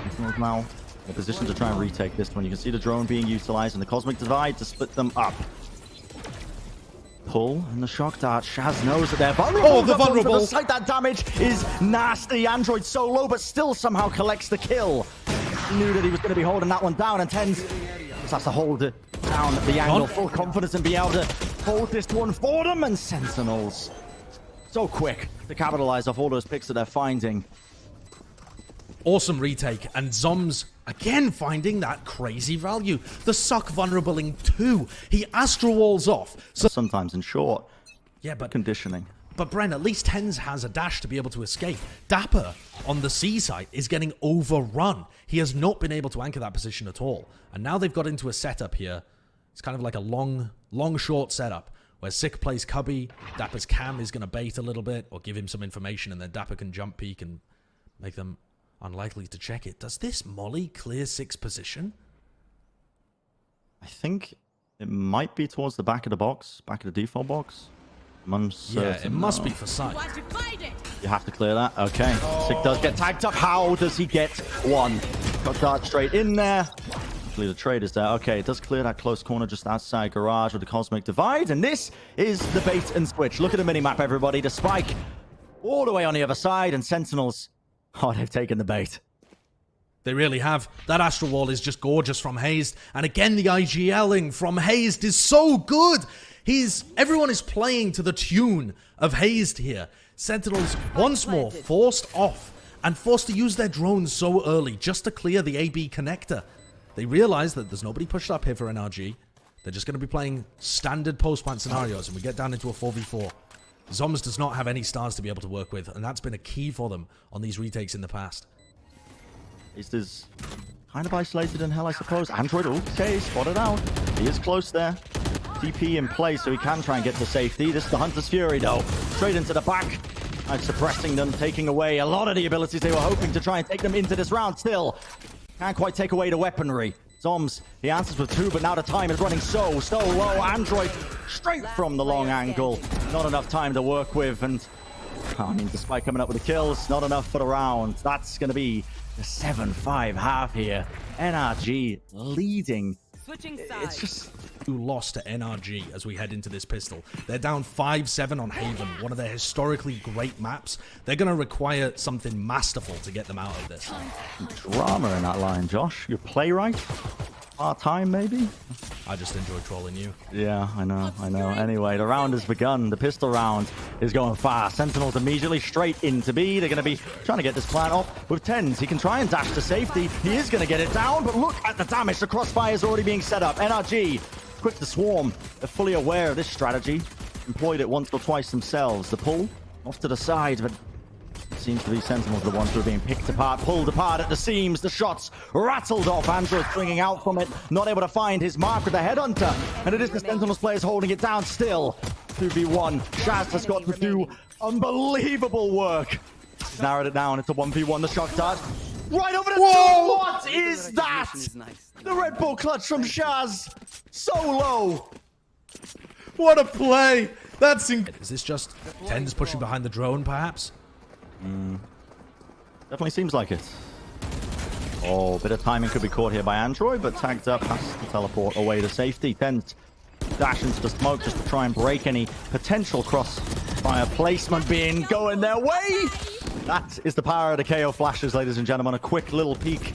He's now in a position to try and retake this one. You can see the drone being utilized and the Cosmic Divide to split them up. Pull and the shock dart. Shaz knows that they're vulnerable. Oh, the vulnerable. The site, that damage is nasty. Android so low, but still somehow collects the kill. He knew that he was going to be holding that one down, and TenZ just has to hold it down at the angle. Full confidence in being able to hold this one for them, and Sentinels so quick to capitalize off all those picks that they're finding. Awesome retake, and zombs again finding that crazy value. The suck vulnerable in 2. He Astro Walls off. So sometimes in short. Yeah, but conditioning. But Bren, at least TenZ has a dash to be able to escape. dapr on the C side is getting overrun. He has not been able to anchor that position at all. And now they've got into a setup here. It's kind of like a long, short setup where Sick plays Cubby. Dapr's cam is going to bait a little bit or give him some information, and then Dapr can jump peek and make them unlikely to check it. Does this molly clear Sick's position? I think it might be towards the back of the box, back of the default box. I'm uncertain. Yeah, it must be for sight. Want to fight it? You have to clear that. Okay. Sick does get tagged up. How does he get one? Got dart straight in there. Actually, the trade is there. Okay, it does clear that close corner just outside garage with the Cosmic Divide. And this is the bait and switch. Look at the minimap, everybody. The spike all the way on the other side. And Sentinels, oh, they've taken the bait. They really have. That Astral Wall is just gorgeous from Hazed. And again, the IGLing from Hazed is so good. Everyone is playing to the tune of Hazed here. Sentinels once more forced off and forced to use their drones so early just to clear the AB connector. They realize that there's nobody pushed up here for NRG. They're just going to be playing standard post-plant scenarios, and we get down into a 4v4. Zombs does not have any stars to be able to work with, and that's been a key for them on these retakes in the past. Is kind of isolated in hell, I suppose. Android, okay, spotted out. He is close there. TP in place so he can try and get to safety. This is the Hunter's Fury, though. Straight into the back. And suppressing them, taking away a lot of the abilities they were hoping to try and take them into this round. Still, can't quite take away the weaponry. Zombs, he answers with 2, but now the time is running so low. Android straight from the long angle. Not enough time to work with. And, I mean, despite coming up with the kills, not enough for the round. That's going to be the 7-5 half here. NRG leading. Switching sides. It's just... Who lost to NRG as we head into this pistol. They're down 5-7 on Haven, one of their historically great maps. They're going to require something masterful to get them out of this. Drama in that line, Josh. You're playwright? Part-time, maybe? I just enjoy trolling you. Yeah, I know. Anyway, the round has begun. The pistol round is going fast. Sentinels immediately straight into B. They're going to be trying to get this plant off with TenZ. He can try and dash to safety. He is going to get it down, but look at the damage. The crossfire is already being set up. NRG, quick to swarm. They're fully aware of this strategy. Employed it once or twice themselves. The pull off to the side, but it seems to be Sentinels the ones who are being picked apart, pulled apart at the seams. The shots rattled off. Android swinging out from it, not able to find his mark with the headhunter. And it is the Sentinels players holding it down still. 2v1. Shaz has got to do unbelievable work. He's narrowed it down. It's a 1v1. The shock dart. Right over the door. What is that? The Red Bull clutch from Shaz. So low. What a play! Is this just TenZ pushing behind the drone, perhaps? Definitely seems like it. Oh, bit of timing could be caught here by Android, but tagged up, has to teleport away to safety. TenZ dash into the smoke just to try and break any potential crossfire placement being going their way. That is the power of the KO flashes, ladies and gentlemen. A quick little peek.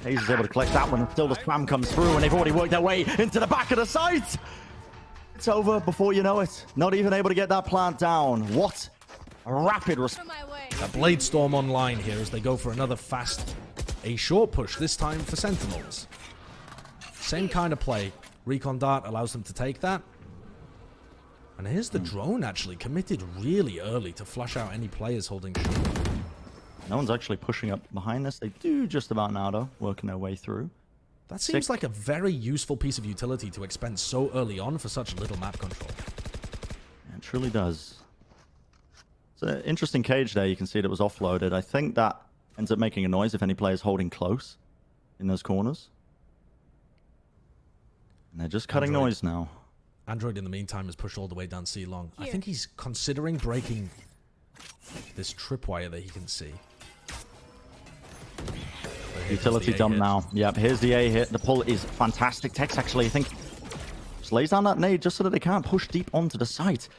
Hayes is able to collect that one, and still the spam comes through, and they've already worked their way into the back of the site. It's over before you know it. Not even able to get that plant down. What a rapid response. A Blade Storm online here as they go for another a short push, this time for Sentinels. Same kind of play. Recon Dart allows them to take that. And here's the drone actually committed really early to flush out any players holding short. No one's actually pushing up behind this. They do just about now, though, working their way through. That seems like a very useful piece of utility to expend so early on for such little map control. Yeah, it truly does. It's an interesting cage there. You can see that it was offloaded. I think that ends up making a noise if any player's holding close in those corners. And they're just cutting noise now. Android, in the meantime, has pushed all the way down C long. I think he's considering breaking this tripwire that he can see. Utility dump now. Yep, here's the A hit. The pull is fantastic. Tex actually, I think, just lays down that nade just so that they can't push deep onto the site.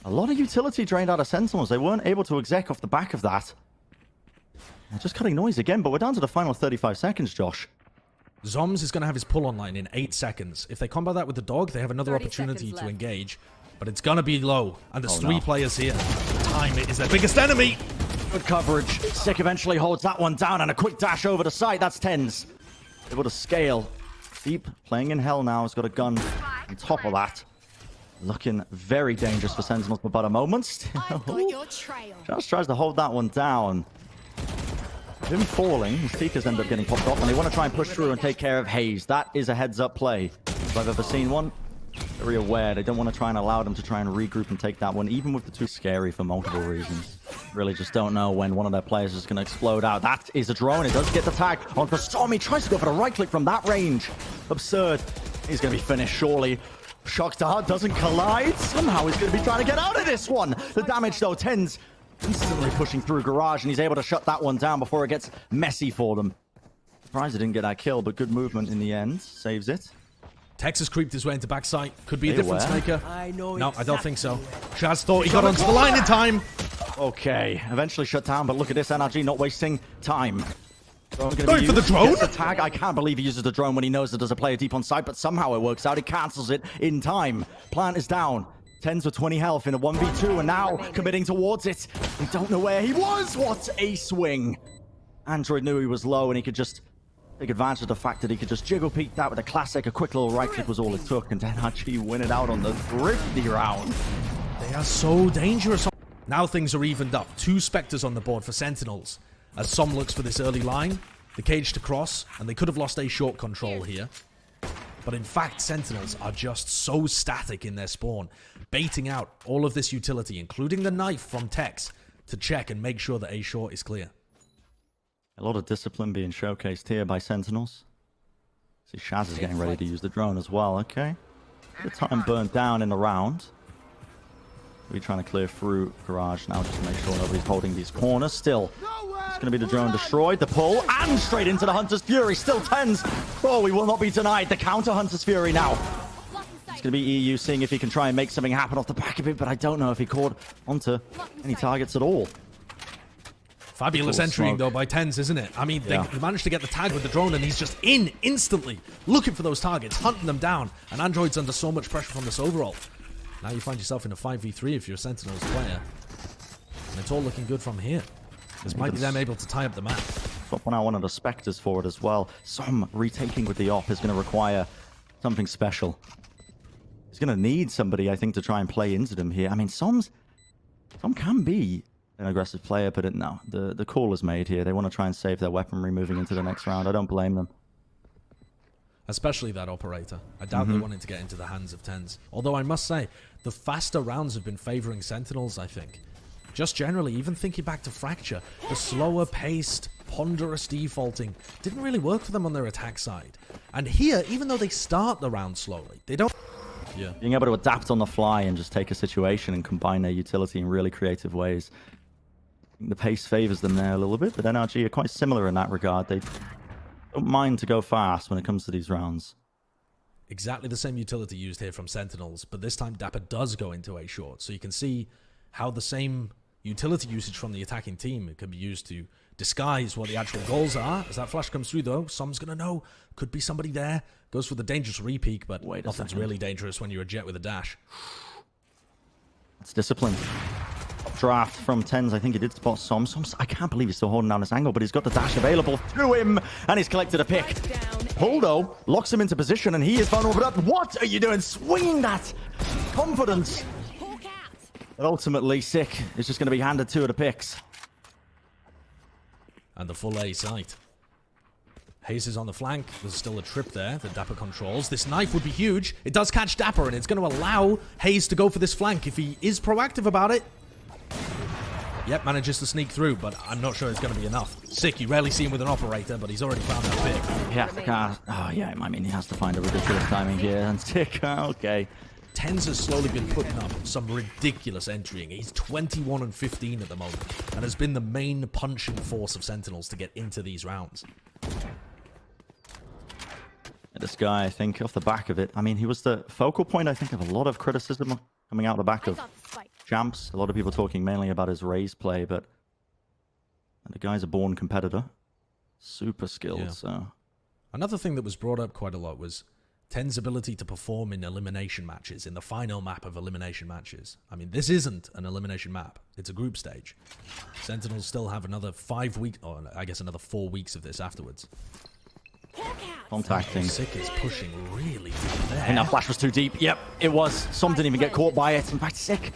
A lot of utility drained out of Sentinels. They weren't able to exec off the back of that. They're just cutting noise again, but we're down to the final 35 seconds, Josh. Zombs is going to have his pull online in 8 seconds. If they combat that with the dog, they have another opportunity to engage. But it's going to be low. And there's 3 players here. Time is their biggest enemy. Good coverage. Sick eventually holds that one down, and a quick dash over the side. That's TenZ. Able to scale. Deep, playing in hell now. Has got a gun on top of that. Looking very dangerous for Sentinels for about a moment. Just tries to hold that one down. Him falling, his Seekers end up getting popped off, and they want to try and push through and take care of Hazed. That is a heads-up play, if I've ever seen one. Very aware. They don't want to try and allow them to try and regroup and take that one, even with the two scary for multiple reasons. Really just don't know when one of their players is going to explode out. That is a drone. It does get the tag on for Storm. He tries to go for the right click from that range. Absurd. He's going to be finished, surely. ShahZaM doesn't collide. Somehow he's going to be trying to get out of this one. The damage, though, TenZ instantly pushing through Garage, and he's able to shut that one down before it gets messy for them. Surprised he didn't get that kill, but good movement in the end. Saves it. Texas creeped his way into backside. Could be a difference maker. No, I exactly. don't think so. Shaz thought he got onto the line in time. Okay, eventually shut down, but look at this NRG not wasting time. Going for the drone? The tag. I can't believe he uses the drone when he knows that there's a player deep on site, but somehow it works out. He cancels it in time. Plant is down. TenZ with 20 health in a 1v2, and now committing towards it. We don't know where he was. What a swing. Android knew he was low, and he could just take advantage of the fact that he could just jiggle peek that with a classic. A quick little right click was all it took, and NRG win it out on the thrifty round. They are so dangerous. Now things are evened up. 2 Spectres on the board for Sentinels. As ShahZaM looks for this early line, the cage to cross, and they could have lost a short control here. But in fact, Sentinels are just so static in their spawn, baiting out all of this utility, including the knife from Tex, to check and make sure that A short is clear. A lot of discipline being showcased here by Sentinels. See, Shaz is getting ready to use the drone as well. Okay. The time burnt down in the round. We're trying to clear through Garage now just to make sure nobody's holding these corners. Still, it's going to be the drone destroyed. The pull, and straight into the Hunter's Fury. Still TenZ. Oh, we will not be denied. The counter Hunter's Fury now. It's going to be eeiu seeing if he can try and make something happen off the back of it, but I don't know if he caught onto any targets at all. Fabulous entering, though, by TenZ, isn't it? I mean, they managed to get the tag with the drone, and he's just in instantly, looking for those targets, hunting them down, and Android's under so much pressure from this overall. Now you find yourself in a 5v3 if you're a Sentinels player. And it's all looking good from here. This might be them able to tie up the map. Swap one out one of the Spectres for it as well. Some retaking with the op is going to require something special. He's going to need somebody, I think, to try and play into them here. I mean, some can be an aggressive player, but no. The call is made here. They want to try and save their weaponry moving into the next round. I don't blame them. Especially that operator. I doubt they wanted to get into the hands of TenZ. Although I must say, the faster rounds have been favoring Sentinels, I think. Just generally, even thinking back to Fracture, the slower paced, ponderous defaulting didn't really work for them on their attack side. And here, even though they start the round slowly, they don't... Yeah. Being able to adapt on the fly and just take a situation and combine their utility in really creative ways. I think the pace favors them there a little bit, but NRG are quite similar in that regard. They don't mind to go fast when it comes to these rounds. Exactly the same utility used here from Sentinels, but this time dapr does go into A short, so you can see how the same utility usage from the attacking team can be used to disguise what the actual goals are. As that flash comes through, though, ShahZaM's going to know. Could be somebody there. Goes for the dangerous re-peek, but nothing's really dangerous when you're a jet with a dash. It's discipline. Draft from TenZ. I think he did spot ShahZaM. I can't believe he's still holding down this angle, but he's got the dash available through him, and he's collected a pick. Poldo locks him into position, and he is vulnerable. But what are you doing? Swinging that confidence. But ultimately, Sick is just going to be handed 2 of the picks. And the full A site. Hazed is on the flank. There's still a trip there that dapr controls. This knife would be huge. It does catch dapr, and it's going to allow Hazed to go for this flank if he is proactive about it. Yep, manages to sneak through, but I'm not sure it's going to be enough. Sick, you rarely see him with an operator, but he's already found that pick. Yeah, oh yeah, I mean, he has to find a ridiculous timing here, and Sick, okay. TenZ has slowly been putting up some ridiculous entrying. He's 21 and 15 at the moment, and has been the main punching force of Sentinels to get into these rounds. This guy, I think, off the back of it, I mean, he was the focal point, I think, of a lot of criticism coming out the back of Champs. A lot of people talking mainly about his raise play, but the guy's a born competitor. Super skilled, so... Another thing that was brought up quite a lot was TenZ's ability to perform in elimination matches, in the final map of elimination matches. I mean, this isn't an elimination map. It's a group stage. Sentinels still have another 5 weeks, or I guess another 4 weeks of this afterwards. Contacting. Sick is pushing really deep there. I think that flash was too deep. Yep, it was. Some didn't even get caught by it. In fact, Sick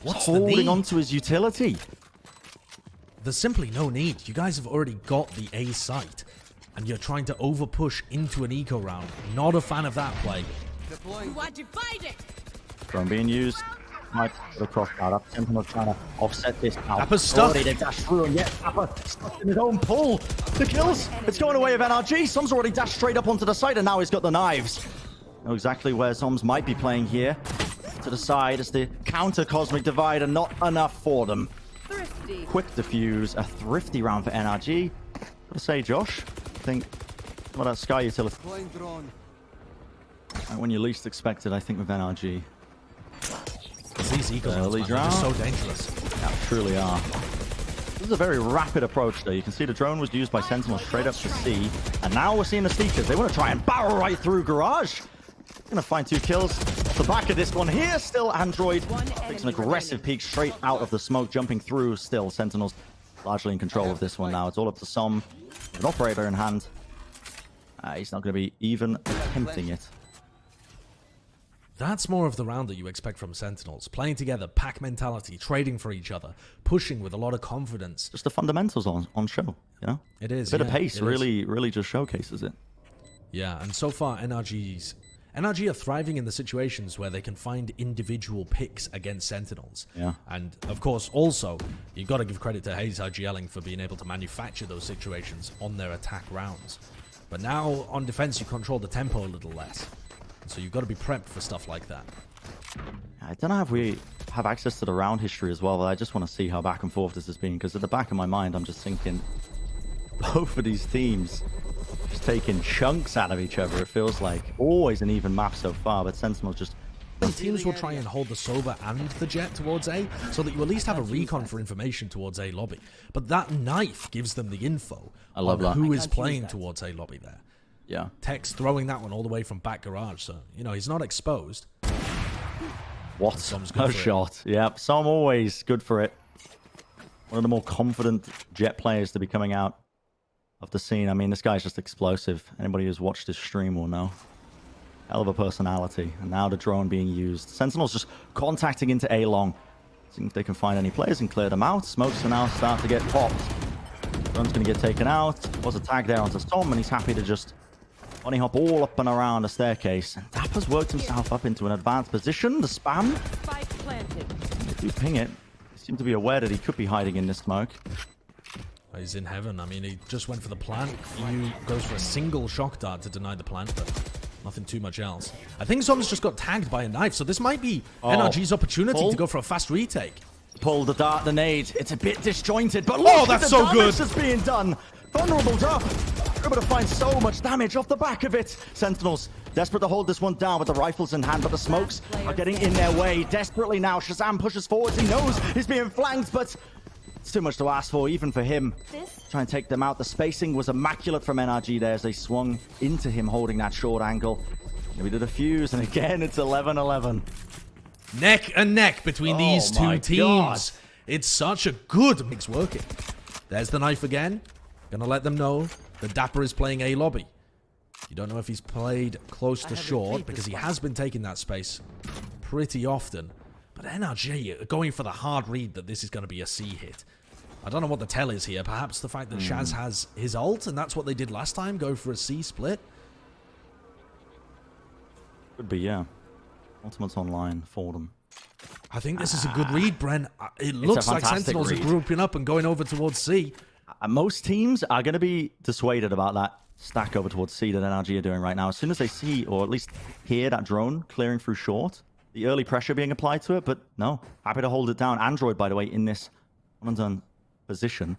was holding on to his utility. there's simply no need. You guys have already got the A site, and you're trying to over push into an eco round. Not a fan of that play. You are divided. Drone being used. Might put across that up. Sentinels trying to offset this now. dappr's stuck. Already they dash through, and yet dapr stuck in his own pull. The kills. It's going away of NRG. Zombs already dashed straight up onto the side, and now he's got the knives. Know exactly where Zombs might be playing here. To the side as the counter Cosmic Divide, and not enough for them. Thrifty. Quick defuse, a thrifty round for NRG. Gotta say, Josh, I think some of that Sky utility. And when you least expect it, I think with NRG. These eco rounds, Early man, they're just draft. so dangerous. Yeah, truly are. This is a very rapid approach, though. You can see the drone was used by Sentinels straight up to C. And now we're seeing the Seekers. They want to try and barrel right through Garage. Gonna find 2 kills off the back of this one here. Still Android takes an aggressive peek straight out of the smoke, jumping through. Still Sentinels largely in control of this one now. It's all up to Som, an operator in hand. He's not going to be even attempting it. That's more of the round that you expect from Sentinels. Playing together, pack mentality, trading for each other, pushing with a lot of confidence. Just the fundamentals on show, you know? It is. A bit of yeah, pace it is. really just showcases it. Yeah, and so far NRG are thriving in the situations where they can find individual picks against Sentinels. Yeah. And of course, also, you've got to give credit to hazed IGLing for being able to manufacture those situations on their attack rounds. But now on defense, you control the tempo a little less. So you've got to be prepped for stuff like that. I don't know if we have access to the round history as well, but I just want to see how back and forth this has been, because at the back of my mind, I'm just thinking both of these teams just taking chunks out of each other. It feels like always an even map so far, but Sentinels just... The teams will try and hold the Sober and the Jet towards A, so that you at least have a recon for information towards A lobby. But that knife gives them the info on who is playing towards A lobby there. Yeah. Tex throwing that one all the way from back garage, so, you know, he's not exposed. What Som's good a for it. shot. Yep, Som always good for it. One of the more confident Jet players to be coming out of the scene. I mean, this guy's just explosive. Anybody who's watched his stream will know. Hell of a personality. And now the drone being used. Sentinels just contacting into A long. Seeing if they can find any players and clear them out. Smokes are now starting to get popped. Drone's going to get taken out. Was a tag there onto Som, and he's happy to just bunny hop all up and around the staircase. And dappr's worked himself up into an advanced position. The spam. Spike planted. If you ping it, he seemed to be aware that he could be hiding in this smoke. He's in heaven. I mean, he just went for the plant. eeiu goes for a single shock dart to deny the plant, but nothing too much else. I think Zom's just got tagged by a knife, so this might be NRG's opportunity to go for a fast retake. Pull the dart, the nade. It's a bit disjointed, but look that's at the so damage good. that's being done. Vulnerable drop. Able to find so much damage off the back of it. Sentinels desperate to hold this one down with the rifles in hand, but the smokes are getting in their way. Desperately now, ShahZaM pushes forwards. He knows he's being flanked, but it's too much to ask for, even for him. Try and take them out. The spacing was immaculate from NRG there as they swung into him holding that short angle. And we did a fuse, and again, it's 11-11. Neck and neck between these two my teams. God. It's such a good mix working. There's the knife again. Gonna let them know that dapr is playing A lobby. You don't know if he's played close to short, because he has been taking that space pretty often. But NRG are going for the hard read that this is going to be a C hit. I don't know what the tell is here. Perhaps the fact that Shaz has his ult, and that's what they did last time, go for a C split. Could be, yeah. Ultimate's online for them. I think this is a good read, Bren. It looks like fantastic Sentinels read. are grouping up and going over towards C. Most teams are going to be dissuaded about that stack over towards C that NRG are doing right now. As soon as they see, or at least hear that drone clearing through short, the early pressure being applied to it, but no, happy to hold it down. Android, by the way, in this undone position,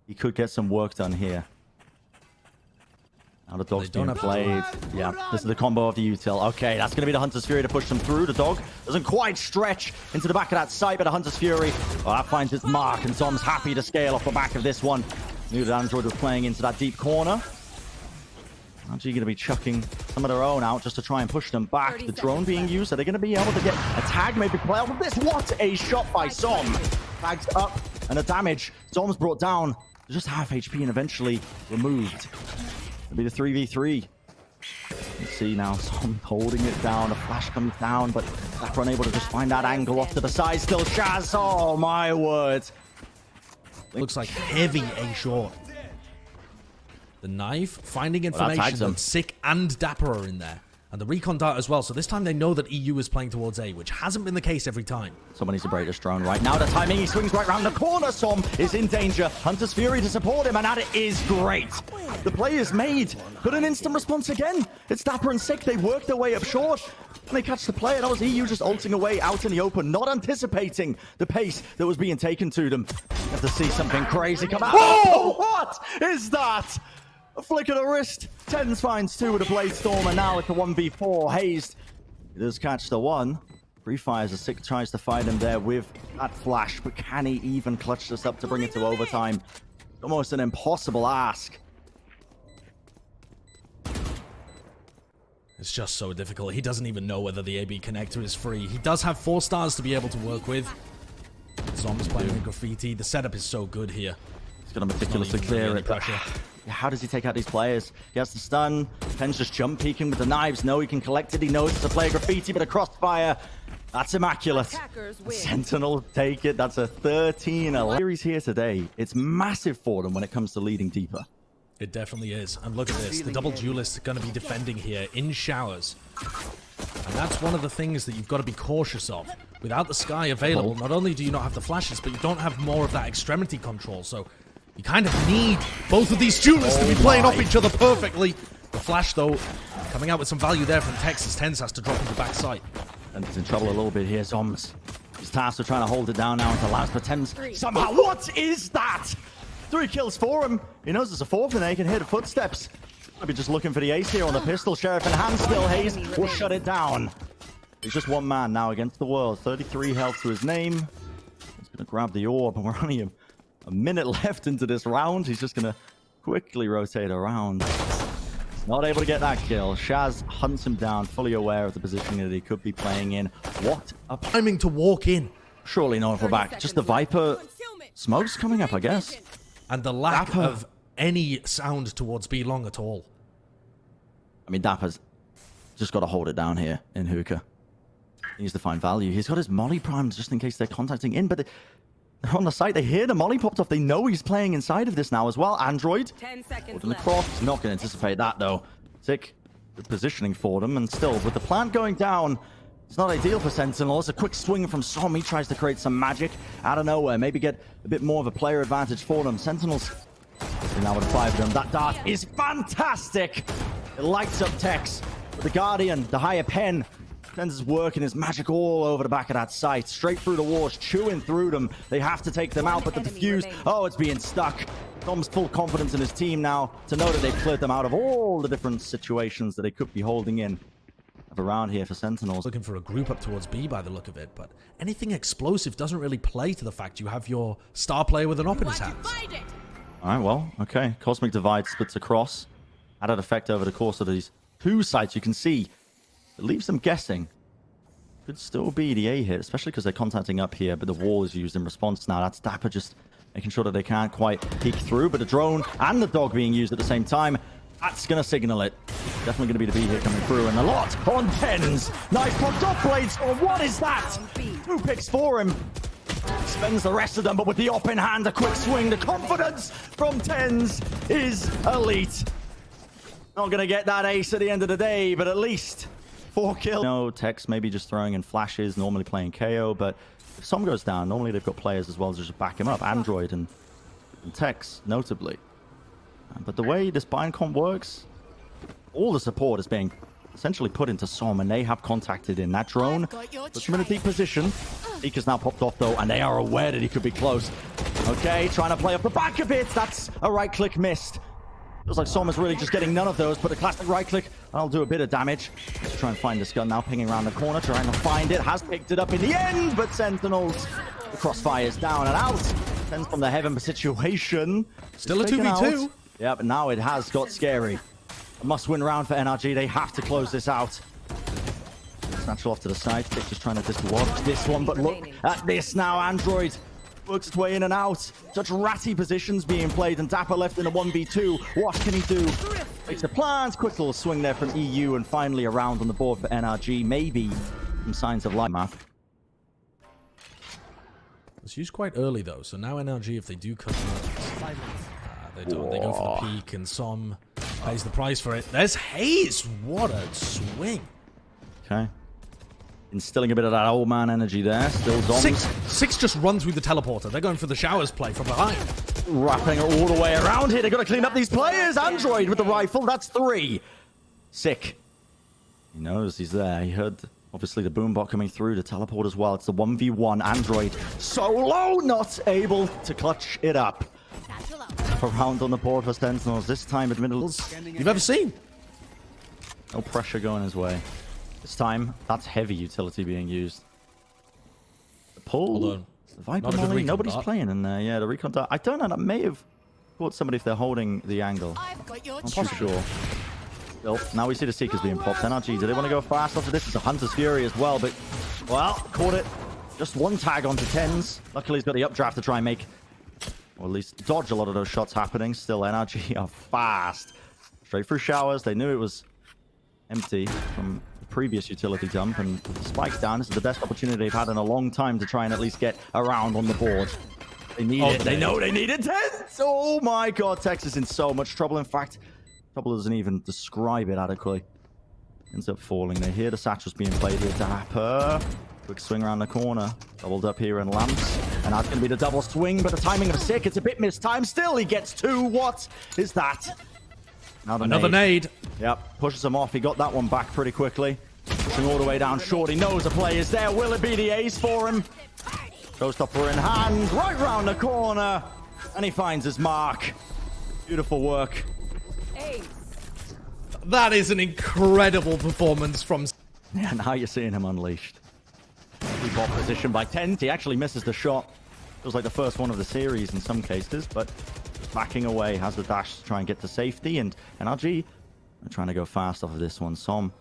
he could get some work done here. Now the dog's being played. Yeah, this is the combo of the util. Okay, that's going to be the Hunter's Fury to push them through. The dog doesn't quite stretch into the back of that site, but the Hunter's Fury, well, that finds its mark, and Zom's happy to scale off the back of this one. Knew that Android was playing into that deep corner. Actually going to be chucking some of their own out just to try and push them back. The drone being used. Are they going to be able to get a tag, maybe play out of this? What a shot by Zom. Tags up, and the damage. Zom's brought down to just half HP and eventually removed. It'll be the 3v3. You see now Zom holding it down. A flash comes down, but dapr unable to just find that angle off to the side. Still Shaz. Oh, my word. Looks like heavy A short. The knife, finding information that Zeek and dapr are in there. And the recon dart as well. So this time they know that eeiu is playing towards A, which hasn't been the case every time. Someone needs to break this drone right now. The timing, he swings right around the corner. Som is in danger. Hunter's Fury to support him, and that is great. The play is made, but an instant response again. It's dapr and Zeek. They work their way up short, and they catch the player. That was eeiu just ulting away out in the open, not anticipating the pace that was being taken to them. You have to see something crazy come out. Oh, what is that? A flick of the wrist. TenZ finds 2 with a Blade Storm, and now it's a 1v4. Hazed. He does catch the 1. Pre-fires as Zeek tries to find him there with that flash, but can he even clutch this up to bring it to overtime? Almost an impossible ask. It's just so difficult. He doesn't even know whether the AB connector is free. He does have 4 stars to be able to work with. Zombs playing with graffiti. The setup is so good here. He's going to meticulously clear it. How does he take out these players? He has the stun. TenZ just jump peeking with the knives. No, he can collect it. He knows it's a player graffiti, but a crossfire. That's immaculate. Sentinels take it. That's a 13-11 series here today. It's massive for them when it comes to leading deeper. It definitely is. And look at this. The double duelist is going to be defending here in showers. And that's one of the things that you've got to be cautious of. Without the sky available, not only do you not have the flashes, but you don't have more of that extremity control. So you kind of need both of these duelists to be playing off each other perfectly. The flash, though, coming out with some value there from Texas. TenZ has to drop into backside. And he's in trouble a little bit here, Zombs. He's tasked with trying to hold it down now into last, but TenZ somehow... What is that? 3 kills for him. He knows there's a 4th in there. He can hear the footsteps. Maybe just looking for the ace here on the pistol. Sheriff in hand still. Hayes will shut it down. He's just one man now against the world. 33 health to his name. He's going to grab the orb, and we're only a minute left into this round. He's just going to quickly rotate around. Not able to get that kill. Shaz hunts him down, fully aware of the position that he could be playing in. What a timing to walk in. Surely not for back. Just the Viper smokes coming up, I guess. And the lack of any sound towards B long at all. I mean, dappr's just got to hold it down here in hookah. He needs to find value. He's got his molly primed just in case they're contacting in, but they're on the site. They hear the molly popped off. They know he's playing inside of this now as well. Android. 10 seconds left. He's not going to anticipate that, though. Zeek, good positioning for them, and still, with the plant going down, it's not ideal for Sentinels. A quick swing from Som. He tries to create some magic out of nowhere. Maybe get a bit more of a player advantage for them. Sentinels, now with 5 of them. That dart is fantastic. It lights up Tex. With the Guardian, the higher pen. TenZ is working his magic all over the back of that site. Straight through the walls, chewing through them. They have to take them out, but the defuse... Oh, it's being stuck. Tom's full confidence in his team now to know that they've cleared them out of all the different situations that they could be holding in around here for Sentinels. Looking for a group up towards B by the look of it, but anything explosive doesn't really play to the fact you have your star player with an op in his hands. All right, well, okay. Cosmic Divide splits across. Had an effect over the course of these 2 sites. You can see it leaves them guessing. Could still be the A hit, especially because they're contacting up here, but the wall is used in response now. That's dapr just making sure that they can't quite peek through, but the drone and the dog being used at the same time. That's going to signal it. Definitely going to be the B hit coming through, and a lot on TenZ. Nice popped off blades. Oh, what is that? 2 picks for him. Spends the rest of them, but with the op in hand, a quick swing. The confidence from TenZ is elite. Not going to get that ace at the end of the day, but at least 4 kills. No, Tex maybe just throwing in flashes, normally playing KO, but if Som goes down, normally they've got players as well to just back him up. Android and Tex, notably. But the way this bind comp works, all the support is being essentially put into Som, and they have contacted in. That drone puts him in a deep position. Zeek has now popped off, though, and they are aware that he could be close. Okay, trying to play up the back of it. That's a right-click missed. Feels like Som is really just getting none of those, but a classic right-click, that'll do a bit of damage. Let's try and find this gun now, pinging around the corner, trying to find it. Has picked it up in the end, but Sentinels, the crossfire is down and out. TenZ from the heaven situation. Still a 2v2. Yeah, but now it has got scary. A must-win round for NRG. They have to close this out. Snatchel off to the side. Zeek just trying to dislodge this one, but look at this now. Android works its way in and out. Such ratty positions being played, and dapr left in a 1v2. What can he do? Makes the plans. Quick little swing there from eeiu, and finally a round on the board for NRG. Maybe some signs of life. It's used quite early, though, so now NRG, if they do cut they don't. They go for the peak, and ZaM pays the price for it. There's Hazed! What a swing! Okay. Instilling a bit of that old man energy there. Still zombies. Six just run through the teleporter. They're going for the showers play from behind. Wrapping all the way around here. They've got to clean up these players. Android with the rifle. That's 3. Sick. He knows he's there. He heard, obviously, the boombot coming through to teleport as well. It's the 1v1 Android. Solo, not able to clutch it up. A round on the board for Sentinels. This time, admittedly, you've ever seen. No pressure going his way. This time, that's heavy utility being used. The pull. Hold on. The Viper molly. Nobody's playing in there. Yeah, the recon dart. I don't know. That may have caught somebody if they're holding the angle. I've got your I'm not sure. Still, now we see the Seekers being popped. NRG, do they want to go fast after this? It's a Hunter's Fury as well, but, well, caught it. Just one tag onto TenZ. Luckily, he's got the updraft to try and make, or at least dodge a lot of those shots happening. Still, NRG are fast. Straight through showers. They knew it was empty from the previous utility dump, and with the spikes down, this is the best opportunity they've had in a long time to try and at least get around on the board. They need it. They know they need it. TenZ! Oh my god, Texas in so much trouble. In fact, trouble doesn't even describe it adequately. Ends up falling. They hear the satchels being played here. dapr. Quick swing around the corner. Doubled up here in lamps. And that's going to be the double swing, but the timing of Sick, it's a bit mistimed. Still, he gets 2. What is that? Another nade. Yep, pushes him off. He got that one back pretty quickly. Pushing all the way down short. He knows a play is there. Will it be the ace for him? Showstopper in hand. Right round the corner. And he finds his mark. Beautiful work. That is an incredible performance from... Yeah, now you're seeing him unleashed. Keep off position by TenZ. He actually misses the shot. Feels like the first one of the series in some cases, but backing away, has the dash to try and get to safety, and NRG are trying to go fast off of this one. ZaM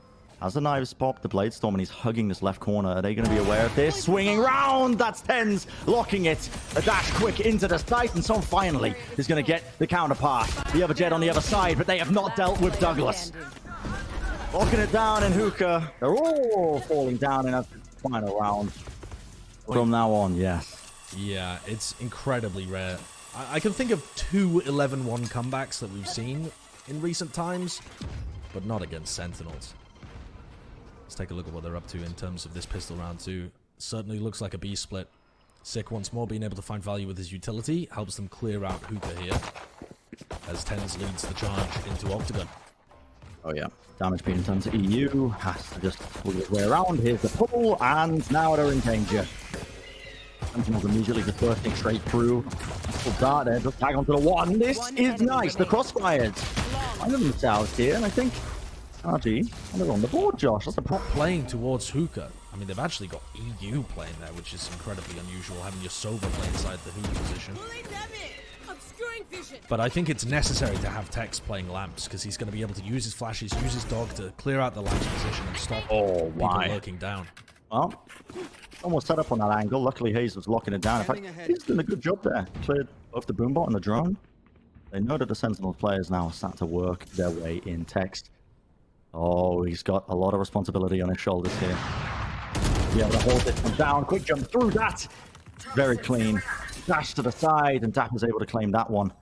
has the knives popped, the blade storm, and he's hugging this left corner. Are they going to be aware of this? Swinging round, that's TenZ locking it. A dash quick into the site, and ZaM finally is going to get the counterpart. The other jet on the other side, but they have not dealt with Douglas. Locking it down in hookah. They're all falling down in a final round. From now on, yes. Yeah, it's incredibly rare. I can think of 2 11-1 comebacks that we've seen in recent times, but not against Sentinels. Let's take a look at what they're up to in terms of this pistol round 2. Certainly looks like a B split. Sick once more being able to find value with his utility. Helps them clear out hookah here, as TenZ leads the charge into Octagon. Oh yeah. Damage being done to eeiu. Has to just pull his way around. Here's the pull, and now they're in danger. Sentinels immediately just bursting straight through. Full dart there, just tag onto the one. This is nice. The crossfires finding themselves here, and I think RG, and they're on the board, Josh. That's a prop. Playing towards hookah. I mean, they've actually got eeiu playing there, which is incredibly unusual, having your Sova play inside the hookah position. But I think it's necessary to have Tex playing lamps, because he's going to be able to use his flashes, use his dog to clear out the lamps position and stop people lurking down. Well, almost set up on that angle. Luckily, Hazed was locking it down. In fact, he's doing a good job there. Cleared both the boombot and the drone. They know that the Sentinel players now are starting to work their way in text. Oh, he's got a lot of responsibility on his shoulders here. Be able to hold this one down. Quick jump through that. Very clean. Dash to the side, and dapr's able to claim that one.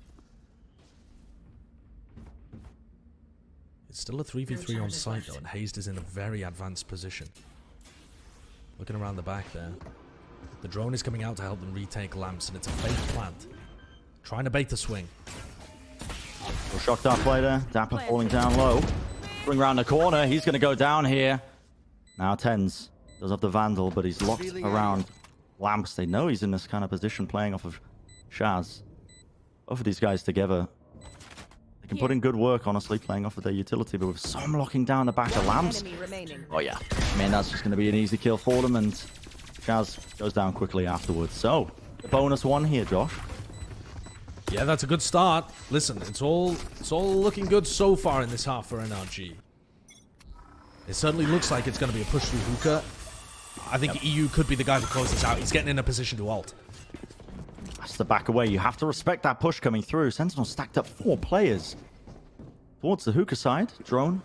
It's still a 3v3 on site, though, and Hazed is in a very advanced position. Looking around the back there. The drone is coming out to help them retake lamps, and it's a fake plant. Trying to bait the swing. Well, shock dart play there. dapr falling down low. Bring around the corner. He's going to go down here. Now TenZ does have the Vandal, but he's locked around lamps. They know he's in this kind of position playing off of Shaz. Both of these guys together, they can put in good work, honestly, playing off of their utility, but with ZaM locking down the back of lamps. Oh yeah, I mean, that's just going to be an easy kill for them, and Shaz goes down quickly afterwards. So, the bonus one here, Josh. Yeah, that's a good start. Listen, it's all looking good so far in this half for NRG. It certainly looks like it's going to be a push through hookah. I think eeiu could be the guy to close this out. He's getting in a position to ult. That's the back away. You have to respect that push coming through. Sentinel stacked up 4 players towards the hookah side. Drone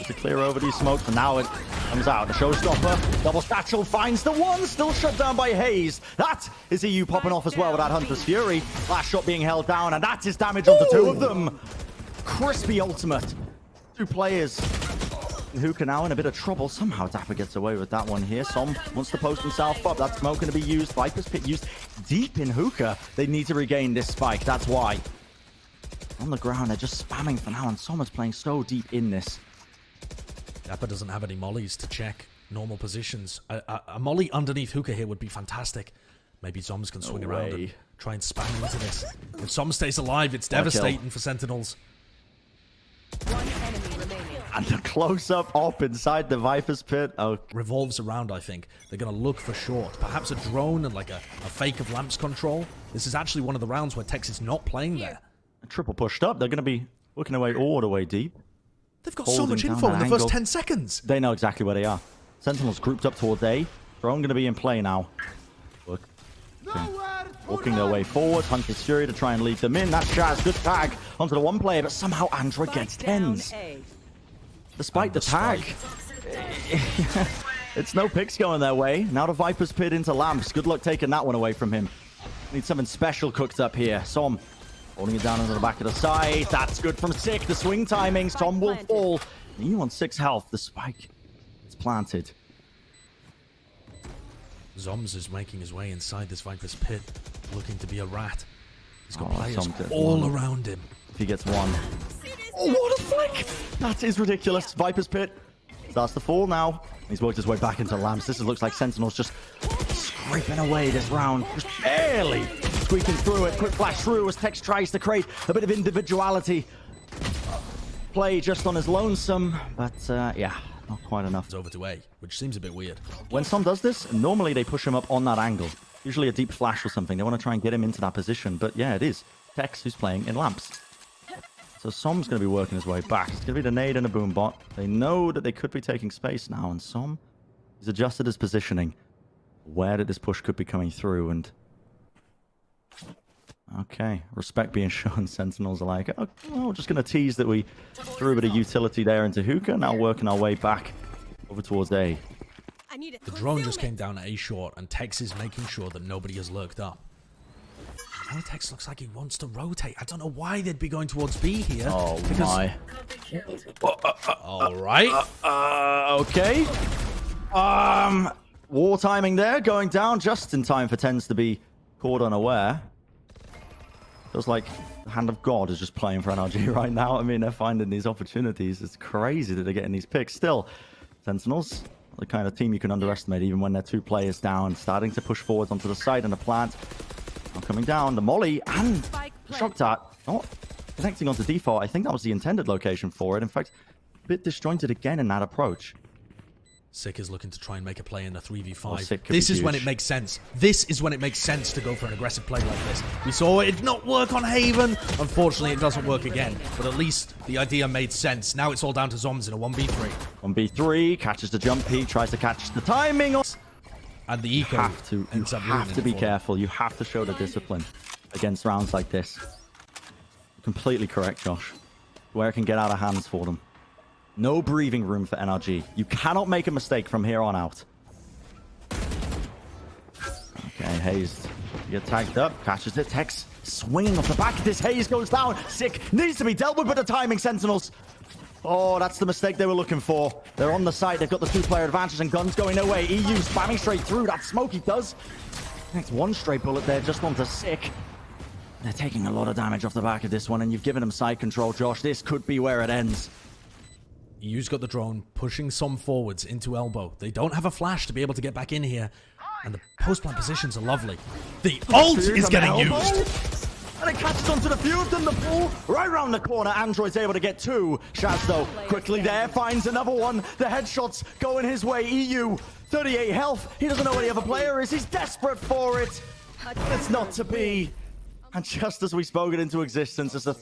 To clear over these smokes, and now it comes out. The showstopper, double satchel finds the one, still shut down by hazed. That is eeiu popping off as well with that Hunter's Fury. Last shot being held down, and that is damage onto two of them. Crispy ultimate. Two players. Hookah now in a bit of trouble. Somehow dapr gets away with that one here. Som wants to post himself up. That smoke going to be used. Viper's Pit used deep in Hookah. They need to regain this spike. That's why. On the ground, they're just spamming for now, and Som is playing so deep in this. dapr doesn't have any mollies to check normal positions. A molly underneath Hookah here would be fantastic. Maybe zombs can swing around and try and spam into this. If Som stays alive, it's devastating for Sentinels. One enemy remaining. And the close-up op inside the Viper's Pit. Oh, Revolves around, I think. They're going to look for short. Perhaps a drone and like a fake of lamps control. This is actually one of the rounds where TenZ is not playing there. triple pushed up. They're going to be working away all the way deep. They've got so much info in the first 10 seconds. They know exactly where they are. Sentinels grouped up towards A. Drone going to be in play now. Walking their way forward. Hunter's Fury to try and lead them in. That's Shaz. Good tag onto the one player, but somehow Android gets TenZ. Despite the tag. It's no picks going their way. Now the Viper's Pit into lamps. Good luck taking that one away from him. Need something special cooked up here. Som holding it down onto the back of the side. That's good from zeek. The swing timing. Som will fall. He wants 6 health. The spike is planted. Zombs is making his way inside this Viper's Pit, looking to be a rat. He's got players all around him. If he gets one. Oh, what a flick! That is ridiculous. Viper's Pit starts to fall now. He's worked his way back into lamps. This looks like Sentinels just scraping away this round. Just barely squeaking through it. Quick flash through as TenZ tries to create a bit of individuality. Play just on his lonesome. But, yeah, not quite enough. It's over to A, which seems a bit weird. When Som does this, normally they push him up on that angle. Usually a deep flash or something. They want to try and get him into that position. But, yeah, it is TenZ who's playing in lamps. So Som's going to be working his way back. It's going to be the nade and a boom bot. They know that they could be taking space now, and Som has adjusted his positioning. Where that this push could be coming through, and okay, respect being shown. Sentinels are like, oh, well, we're just going to tease that we threw a bit of utility there into Hookah. Now working our way back over towards A. The drone just came down at A short, and TenZ is making sure that nobody has lurked up. Now TenZ looks like he wants to rotate. I don't know why they'd be going towards B here. Oh my. All right. Okay. War timing there, going down just in time for TenZ to be caught unaware. Feels like the hand of God is just playing for NRG right now. I mean, they're finding these opportunities. It's crazy that they're getting these picks. Still, Sentinels, the kind of team you can underestimate even when they're 2 players down, starting to push forwards onto the side and the plant. Now coming down, the molly and the shock dart. Not connecting onto default. I think that was the intended location for it. In fact, a bit disjointed again in that approach. zeek is looking to try and make a play in a 3v5. Oh, this is when it makes sense. This is when it makes sense to go for an aggressive play like this. We saw it not work on Haven. Unfortunately, it doesn't work again. But at least the idea made sense. Now it's all down to zombs in a 1v3. 1v3, catches the jump peak, tries to catch the timing. And the eco You have to be careful. You have to show the discipline against rounds like this. Completely correct, Josh. Where it can get out of hands for them. No breathing room for NRG. You cannot make a mistake from here on out. Okay, hazed. You get tagged up, catches it. TenZ swinging off the back of this. Hazed goes down. zeek needs to be dealt with the timing, Sentinels. Oh, that's the mistake they were looking for. They're on the side. They've got the 2-player advantage and guns going their way. eeiu spamming straight through. That smoke he does. Next one straight bullet there just onto zeek. They're taking a lot of damage off the back of this one, and you've given them side control, Josh. This could be where it ends. eeiu's got the drone pushing some forwards into elbow. They don't have a flash to be able to get back in here. And the post-plant positions are lovely. The ult is getting used. And it catches onto the few of them. The pull right around the corner. Android's able to get 2. Shaz, though, quickly there. Finds another one. The headshots going his way. eeiu, 38 health. He doesn't know where the other player is. He's desperate for it. It's not to be. And just as we spoke it into existence, as the threat